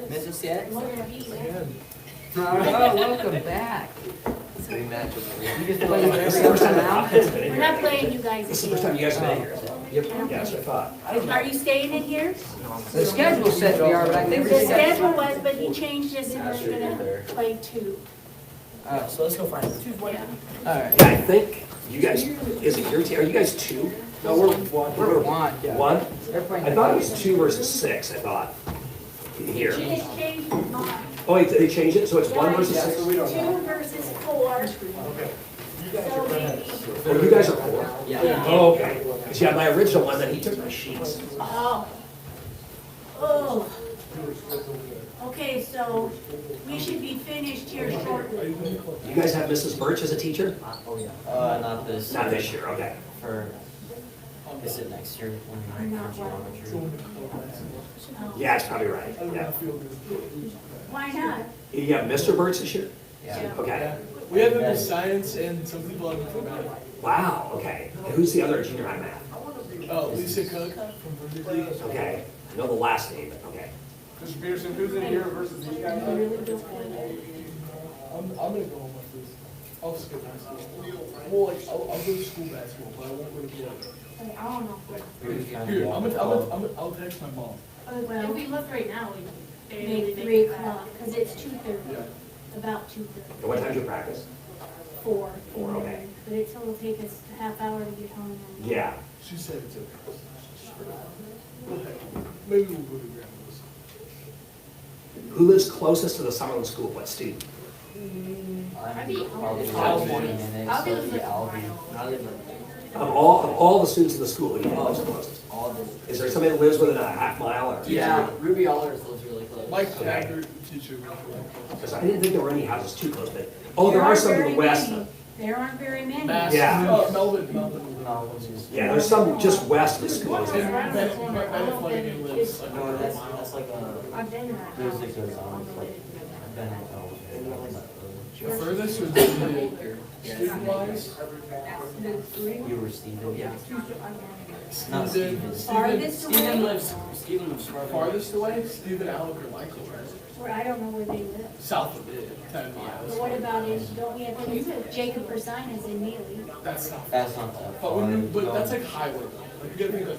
Mrs. Yet? Oh, welcome back. You just played This is the first time every I've been in We're here. not playing you guys This is the first time again. you guys have been here, is it? Yep, yeah, that's what I thought. Are you staying in here? The schedule said we are, but I never The did. schedule was, but he changed it and we're gonna play 2. So let's go find it. Yeah. All right. Yeah, I think you guys, is it your team, are you guys 2? No, we're one. We're one. One? They're playing. I thought it was 2 versus 6, I thought. Here. He has changed his mind. Oh, wait, they changed it, so it's 1 versus Yeah, 6? so we don't know. 2 versus 4. So maybe. Oh, you guys are 4? Yeah. Oh, okay. Because yeah, my original one, then he took my sheets. Oh. Oh. Okay, so we should be finished here shortly. You guys have Mrs. Birch as a teacher? Not this. Not this year, okay. For, is it next year when I have geometry? Yeah, it's probably right, yeah. Why not? You have Mr. Birch this year? Yeah. Okay. We have them in science and some people have them for math. Wow, okay. And who's the other junior high math? Lisa Cook from Berkeley. Okay. I know the last name, but okay. Mr. Peterson, who's in here versus these guys? I'm gonna go home with this. I'll skip basketball. Well, like, I'll go to school basketball, but I won't go to play. I don't know. Here, I'll text my mom. Well, If we look right now, we maybe 3 o'clock, because it's 2:30, Yeah. about 2:30. And what time's your practice? 4. 4, okay. But it's gonna take us a half hour to get home. Yeah. She said it's okay. Maybe we'll go to grandma's. Who lives closest to the Summerlin School? What student? I'm probably Alvin. 20 minutes, Alvin so lives it'd be like a Alvin. mile. I live like Of all the students in the school, who do you know is the closest? all the. Is there somebody that lives within a half mile or? Yeah, Ruby Allers lives really close. Mike Okay. Packer, teacher. Because I didn't think there were any houses too close, but, oh, there are some to the west. There aren't very many. Mass. Yeah. Oh, Melvin. No, it's just. Yeah, there's some just west of the school. And Bennett Flanagan lives like. No, that's like a, I've been there. there's like those, like, Bennett, The furthest was the student wise. you were Steven. Yeah. Not Steven. Farthest away? Steven lives farther. Farthest away, Stephen Alec or Michael, right? Where I don't know where they live. South of it, 10 But miles. what about don't we have Jacob Persine is in Neely? That's south. That's not that But far. when you, but that's like highway though. Like you gotta think like.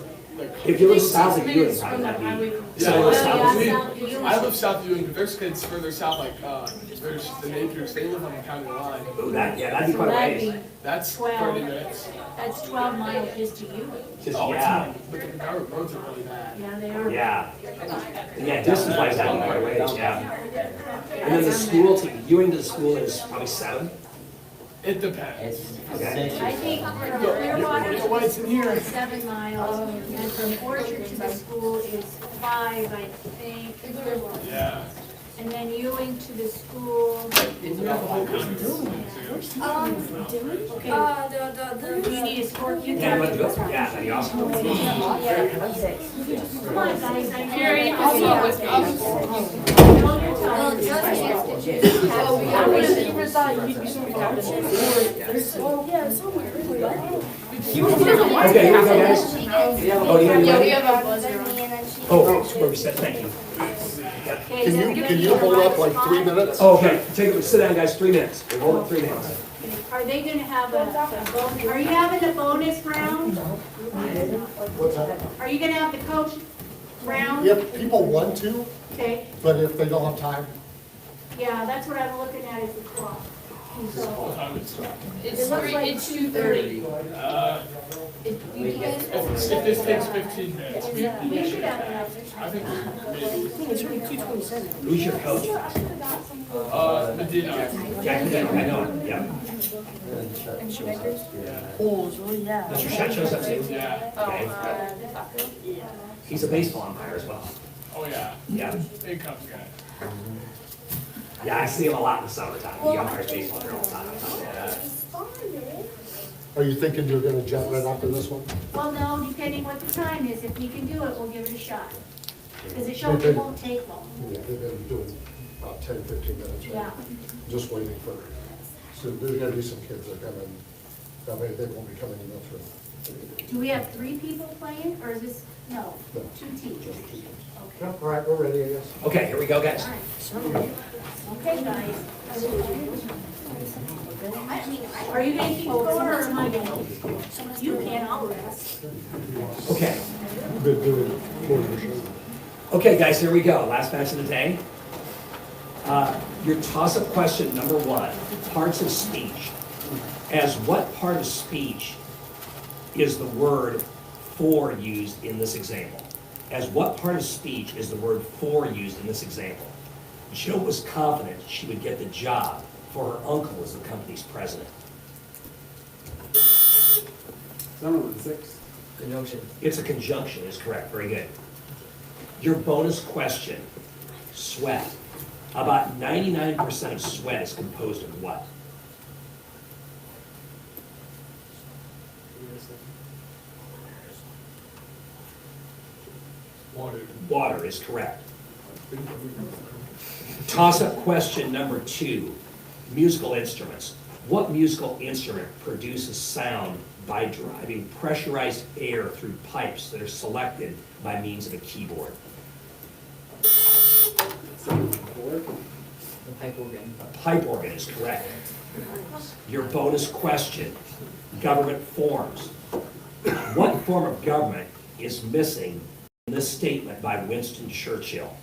If you live south of Ewing, minutes from the that'd highway. be. Yeah, So Well, south yeah, of- south of Ewing. I live south of Ewing, but there's kids further south, like, there's the Napiers, they live on the county line. Ooh, that, yeah, that'd be So quite a that'd ways. be, That's 12. 30 minutes. that's 12 miles just to you. Just, Oh, yeah, but the Garrett roads are really bad. Yeah, they are. yeah. Yeah, distance wise, that'd be quite a ways, yeah. And then the school, to Ewing to the school is probably 7. It depends. It's Okay. 6 I or think 7. from Clearwater Look at what's in here. is 7 miles, and from Orchard to the school is 5, I think. Yeah. And then Ewing to the school. We have a whole bunch. Okay. Do you need a score? You Yeah, got let's it. go. Yeah, that'd be awesome. Come on, guys. I know. Here, you can see it with me. Hold your tongue. Okay, here we go, guys. Oh, do you have Yeah, any? we have a buzzer on. Oh, where we said, thank you. Can you hold up like 3 minutes? Oh, okay, sit down, guys, 3 minutes. We'll hold it 3 minutes. Are they gonna have a bonus? Are you having a bonus round? What's that? Are you gonna have the coach round? If people want to, Okay, but if they don't have time, yeah, that's what I'm looking at is the clock. It's 2:30. If this takes 15 minutes, We should have enough. I think maybe. Who's your coach? Medina. Yeah, I know him, yeah. Mr. Shet shows up too? Yeah. Okay. He's a baseball umpire as well. Oh, yeah. Yeah, Big Cubs guy. yeah, I see him a lot in the summertime. He umpires baseball here all the time. are you thinking you're gonna jet right after this one? Well, no, depending what the time is, if we can do it, we'll give it a shot. Because it shows it won't take long. Yeah, they've been doing about 10, 15 minutes, right? Yeah. Just waiting for, so there's gonna be some kids that come in, that way they won't be coming in through. Do we have 3 people playing, or is this, no, No. 2 teams? All right, we're ready, I guess. Okay, here we go, guys. Okay, guys. Are you gonna keep going, or am I gonna? You can, I'll rest. Okay. Been doing more than sure. Okay, guys, here we go. Last match of the day. Your toss-up question number 1, parts of speech. As what part of speech is the word for used in this example? As what part of speech is the word for used in this example? Jill was confident she would get the job, for her uncle was the company's president. Summerlin, 6. Conjunction. It's a conjunction, is correct. Very good. Your bonus question. Sweat. About 99% of sweat is composed of what? Water is correct. Toss-up question number 2, musical instruments. What musical instrument produces sound by driving pressurized air through pipes that are selected by means of a keyboard? The pipe organ. A pipe organ is correct. Your bonus question, government forms. What form of government is missing in this statement by Winston Churchill?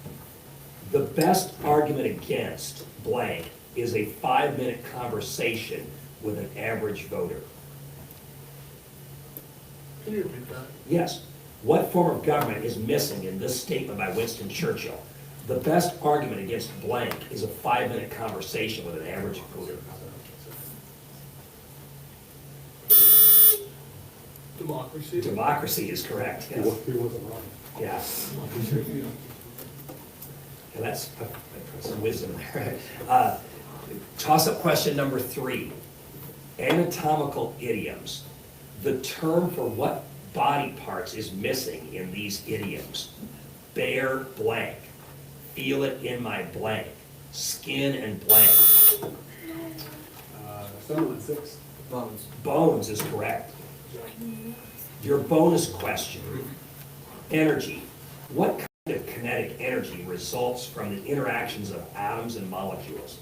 The best argument against blank is a 5-minute conversation with an average voter. Can you repeat that? Yes. What form of government is missing in this statement by Winston Churchill? The best argument against blank is a 5-minute conversation with an average voter. Democracy. Democracy is correct, He yes. wasn't wrong. Yeah. And that's some wisdom there. Toss-up question number 3. Anatomical idioms. The term for what body parts is missing in these idioms? Bear blank. Feel it in my blank. Skin and blank. 7 and 6. Bones. Bones is correct. Your bonus question. Energy. What kind of kinetic energy results from the interactions of atoms and molecules?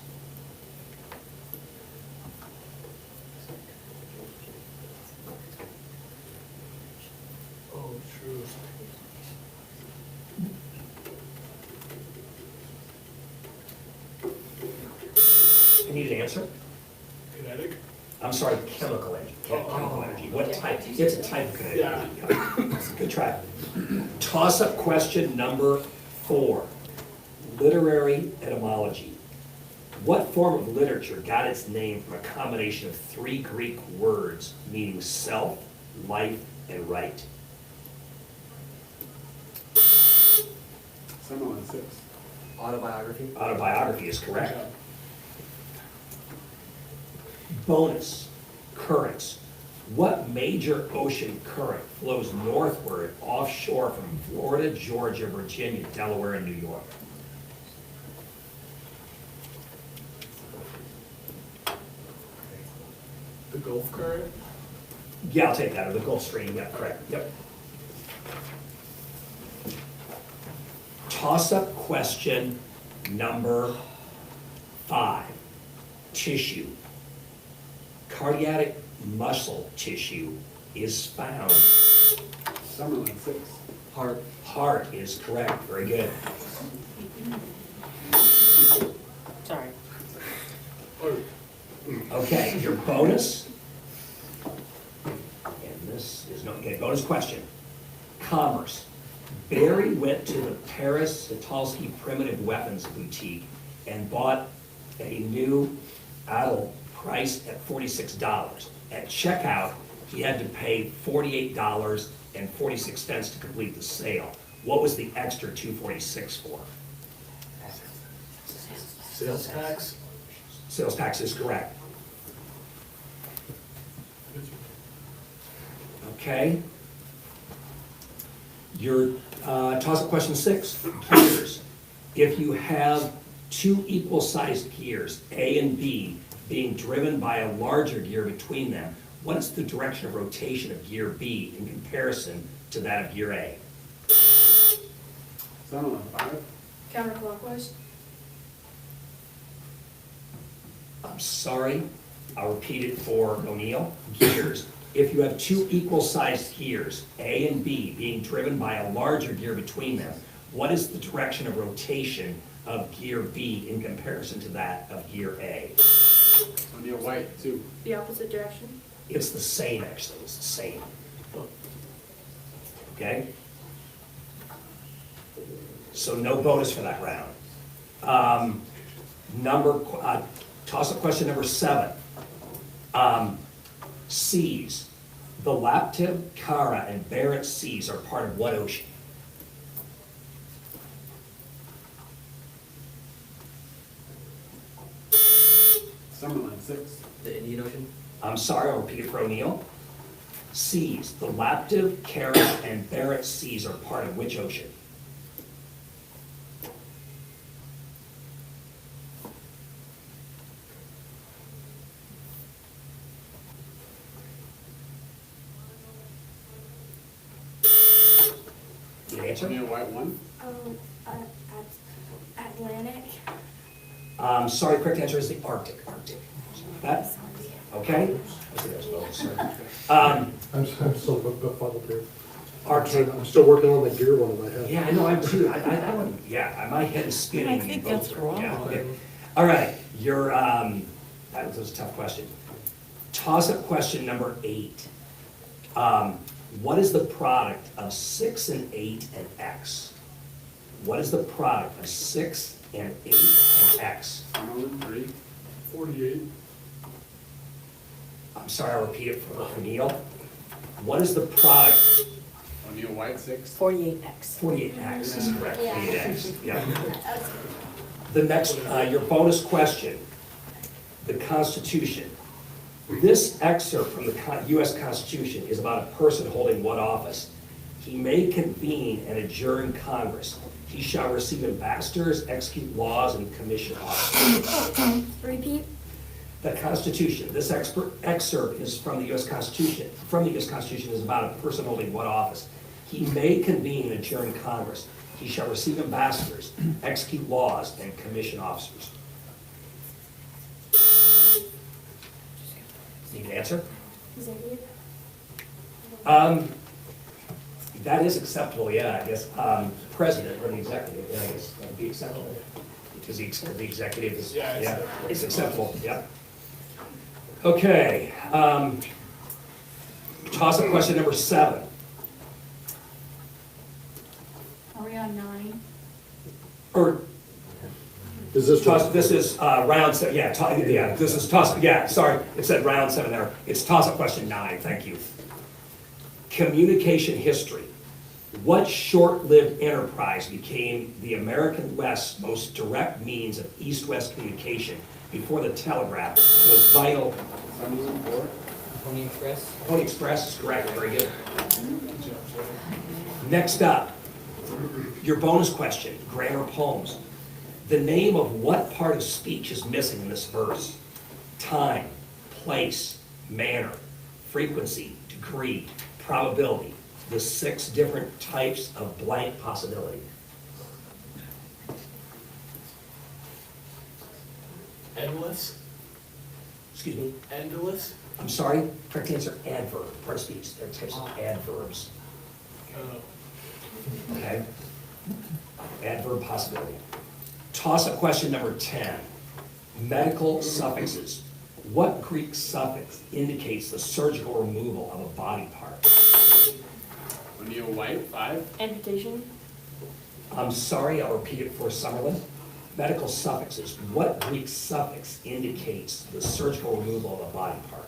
Oh, true. You need an answer? Kinetic. I'm sorry, chemical energy. Chemical energy. What type? It's a type of kinetic energy. Good try. Toss-up question number 4. Literary etymology. What form of literature got its name from a combination of 3 Greek words meaning self, life, and right? 7 and 6. Autobiography. Autobiography is correct. Bonus, currents. What major ocean current flows northward offshore from Florida, Georgia, Virginia, Delaware, and New York? The Gulf current. Yeah, I'll take that, or the Gulf Stream, yeah, correct, yep. Toss-up question number 5, tissue. Cardiac muscle tissue is found. 7 and 6. Heart. Heart is correct, very good. Sorry. Okay, your bonus. And this is no, okay, bonus question. Commerce. Barry went to the Paris Satulski Primitive Weapons Boutique and bought a new idol priced at $46. At checkout, he had to pay $48.46 to complete the sale. What was the extra $246 for? Sales tax. Sales tax is correct. Okay. Your toss-up question 6, gears. If you have 2 equal-sized gears, A and B, being driven by a larger gear between them, what is the direction of rotation of gear B in comparison to that of gear A? 7 and 5. Counterclockwise. I'm sorry, I'll repeat it for O'Neill. Gears. If you have 2 equal-sized gears, A and B, being driven by a larger gear between them, what is the direction of rotation of gear B in comparison to that of gear A? O'Neill White, 2. The opposite direction. It's the same, actually, it's the same. Okay? So no bonus for that round. Toss-up question number 7. Seas. The Laptev, Kara, and Barents Seas are part of what ocean? Summerlin, 6. The Indian Ocean? I'm sorry, I'll repeat it for O'Neill. Seas, the Laptev, Kara, and Barrett Seas are part of which ocean? Good answer? O'Neill White, 1. Atlantic. Sorry, correct answer is the Arctic. That, okay? I'm so befuddled here. Arctic. I'm still working on the gear one in my head. Yeah, I know, I'm too. I don't, yeah, my head is spinning. I think both that's are- wrong. yeah, okay. All right, that was a tough question. Toss-up question number 8. What is the product of 6 and 8 and X? What is the product of 6 and 8 and X? Summerlin, 3. 48. I'm sorry, I'll repeat it for Neil. What is the product? O'Neill White, 6. 48X. 48X is correct, Yeah. 48X, yeah. The next, your bonus question, the Constitution. This excerpt from the US Constitution is about a person holding what office? He may convene and adjourn Congress. He shall receive ambassadors, execute laws, and commission officers. Repeat. The Constitution, this excerpt is from the US Constitution. From the US Constitution is about a person holding what office? He may convene and adjourn Congress. He shall receive ambassadors, execute laws, and commission officers. Need an answer? Executive. That is acceptable, yeah, I guess. President or the executive, yeah, I guess that would be acceptable. Because the executive is, yeah, it's acceptable, yeah. Okay, toss-up question number 7. Are we on 9? Or, Is this this is round 7, yeah, this is toss, yeah, sorry, it said round 7 there. It's toss-up question 9, thank you. Communication history. What short-lived enterprise became the American West's most direct means of east-west communication before the telegraph was vital? Summerlin, 4. Pony Express? Pony Express is correct, very good. Next up, your bonus question, grammar poems. The name of what part of speech is missing in this verse? Time, place, manner, frequency, degree, probability. The 6 different types of blank possibility. Endless, Excuse me, endless, I'm sorry, correct answer, adverb, part of speech, there are types of adverbs, okay? Adverb possibility. Toss-up question number 10, medical suffixes. What Greek suffix indicates the surgical removal of a body part? O'Neill White, 5. Amputation. I'm sorry, I'll repeat it for Summerlin. Medical suffixes. What Greek suffix indicates the surgical removal of a body part?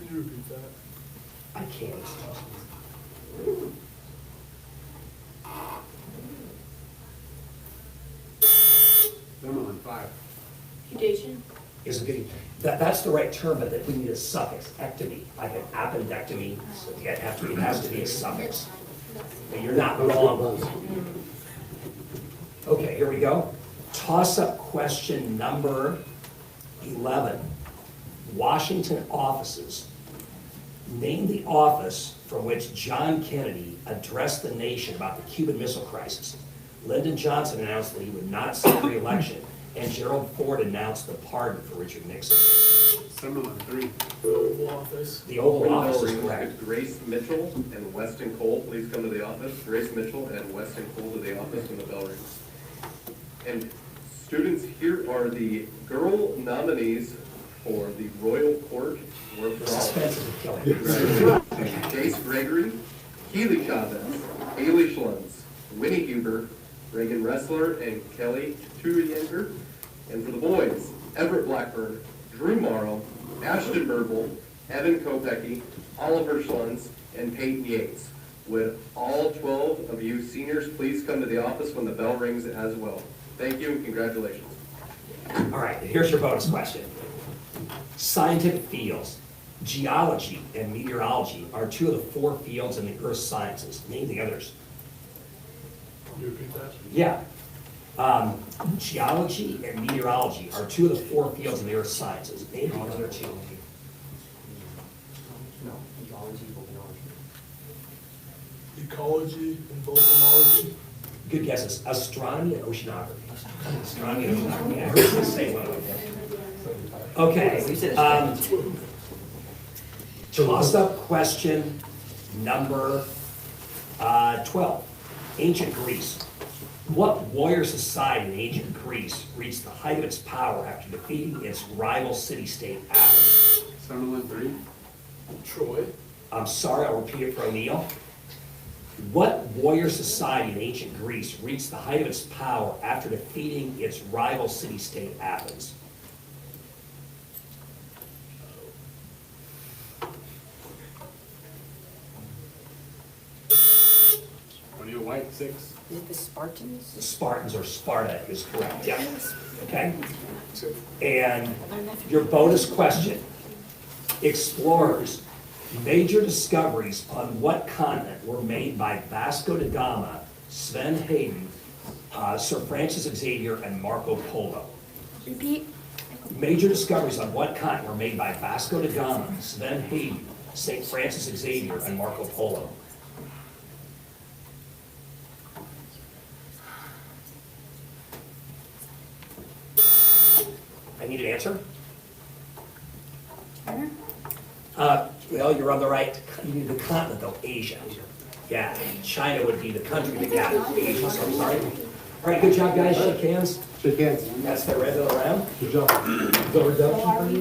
can you repeat that? I can't. Summerlin, 5. Mutation. Is good. That's the right term, but that we need a suffix, ectomy, like an appendectomy. So it has to be a suffix. But you're not wrong. Okay, here we go. Toss-up question number 11. Washington offices. Name the office from which John Kennedy addressed the nation about the Cuban Missile Crisis. Lyndon Johnson announced that he would not seek re-election, and Gerald Ford announced the pardon for Richard Nixon. Summerlin, 3. Oval Office. The Oval Office is correct. Grace Mitchell and Weston Cole, please come to the office. Grace Mitchell and Weston Cole to the office when the bell rings. And students, here are the girl nominees for the Royal Court. The suspense is killing. Jace Gregory, Keely Chavez, Haley Schlunz, Winnie Huber, Reagan Ressler, and Kelly Tuyanger. And for the boys, Everett Blackburn, Drew Morrow, Ashton Burble, Evan Kopecki, Oliver Schlunz, and Peyton Yates. Would all 12 of you seniors please come to the office when the bell rings as well? Thank you and congratulations. All right, here's your bonus question. Scientific fields, geology and meteorology are two of the 4 fields in the earth sciences. Name the others. Can you repeat that? Yeah. Geology and meteorology are two of the 4 fields in the earth sciences. Name the other 2. Ecology and volcanology. Good guesses. Astronomy and oceanography. Astronomy and oceanography. I heard you say one of them. Okay. Toss-up question number 12. Ancient Greece. What warrior society in ancient Greece reached the height of its power after defeating its rival city-state Athens? 713. Troy. I'm sorry, I'll repeat it for O'Neill. What warrior society in ancient Greece reached the height of its power after defeating its rival city-state Athens? O'Neill White, 6. Is it the Spartans? The Spartans or Sparta is correct, yeah. Okay? And your bonus question. Explorers, major discoveries on what continent were made by Vasco da Gama, Sven Hayden, Sir Francis Xavier, and Marco Polo? Repeat. Major discoveries on what continent were made by Vasco da Gama, Sven Hayden, St. Francis Xavier, and Marco Polo? I need an answer. Well, you're on the right, you need the continent though, Asia. Yeah, China would be the country that got Asia, so I'm sorry. All right, good job, guys, shake hands. Shake hands. That's the red little round. Good job. Is that a reduction for you?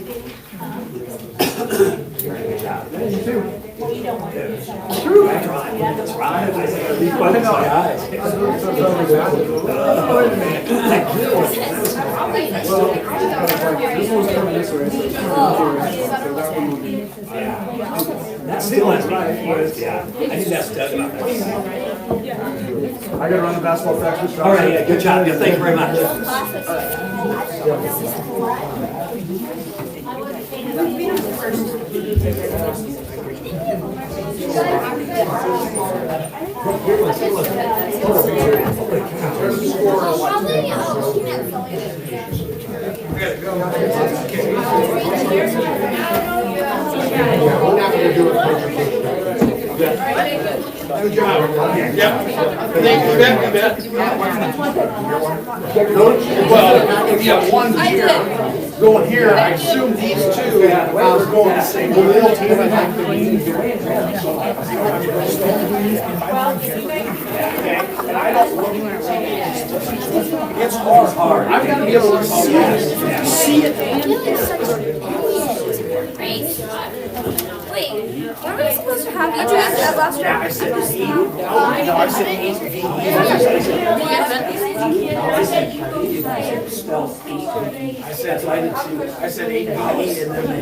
Good job. You too. True. I tried. That's right. I said, I refocus my eyes. This one's coming this way. That's still has me confused, yeah. I think that's Doug about that. I gotta run the basketball practice. All right, yeah, good job, yeah, thank you very much. Yeah, we're not gonna do it. Good job. Yeah. Thank you, Well, if you have one here, going here, I assume these two are going the same way. And I don't look, it's hard. I've got to be able to see it. See it. Wait, weren't we supposed to have you ask that last round? I said 8. No, I said 8. Spell eight. I said 8 and 8 and then they.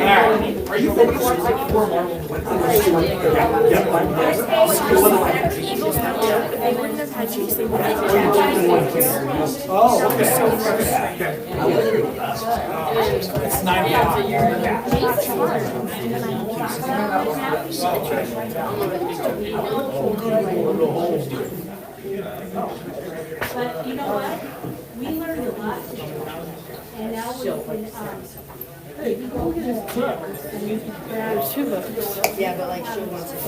Alright, are you focused on like 4 more? They wouldn't have had you say that. Oh, okay. It's 9 But you know what? We learned a lot. And now we can, There's 2 books. Yeah, but like she wants it.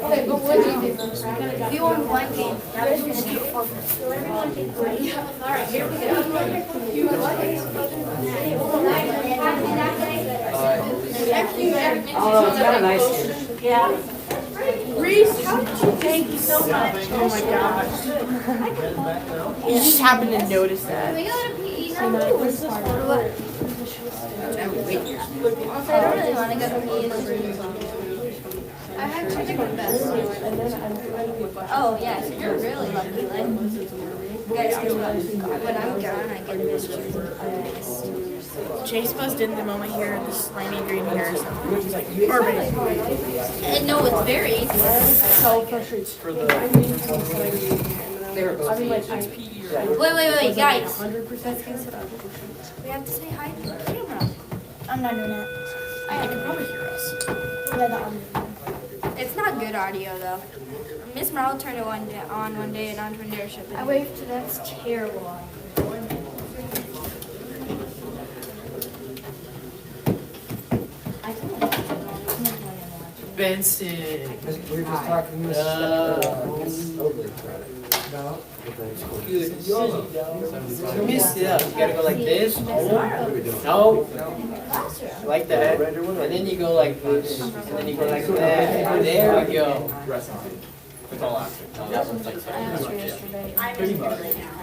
Okay, but what do you do? If you want a blank game, there's your scoop for Alright, here we go. You would like it? Oh, it's kind of nice here. yeah. Reese, how did you? Thank you so much. Oh my gosh. You just happened to notice that. We go to PE now. What? Also, I don't really want to go to PE. I have two different vests. Oh, yes, you're really lucky. Like, guys, when I'm gone, I get this Chase buzzed in the moment here in this slimy green hair or something. He's like, you are ready. And no, it's very. So frustrates for the. I mean, like, it's PE, right? Wait, guys. 100%. We have to say hi to the camera. I'm not doing that. I can probably hear us. It's not good audio though. Miss Merle turned it on one day and on to an airship. I waved to them. That's terrible audio. Benson. We were just talking this You missed it up. You gotta go like this. No. Like that. And then you go like this. And then you go like that. There we go.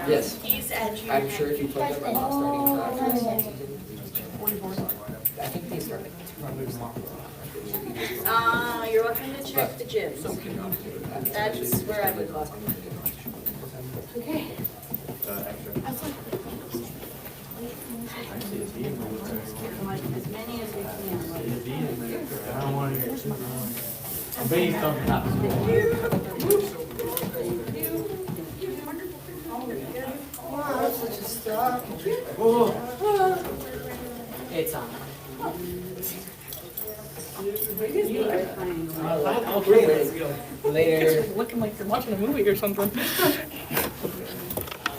Yes. I'm sure if you play them, I'm not starting I think they start like You're welcome to check the gym. That's where I would. Okay. As many as we can. I don't want to get too long. Beans don't have to. It's on. Okay, let's go. Later. Looking like you're watching a movie or something.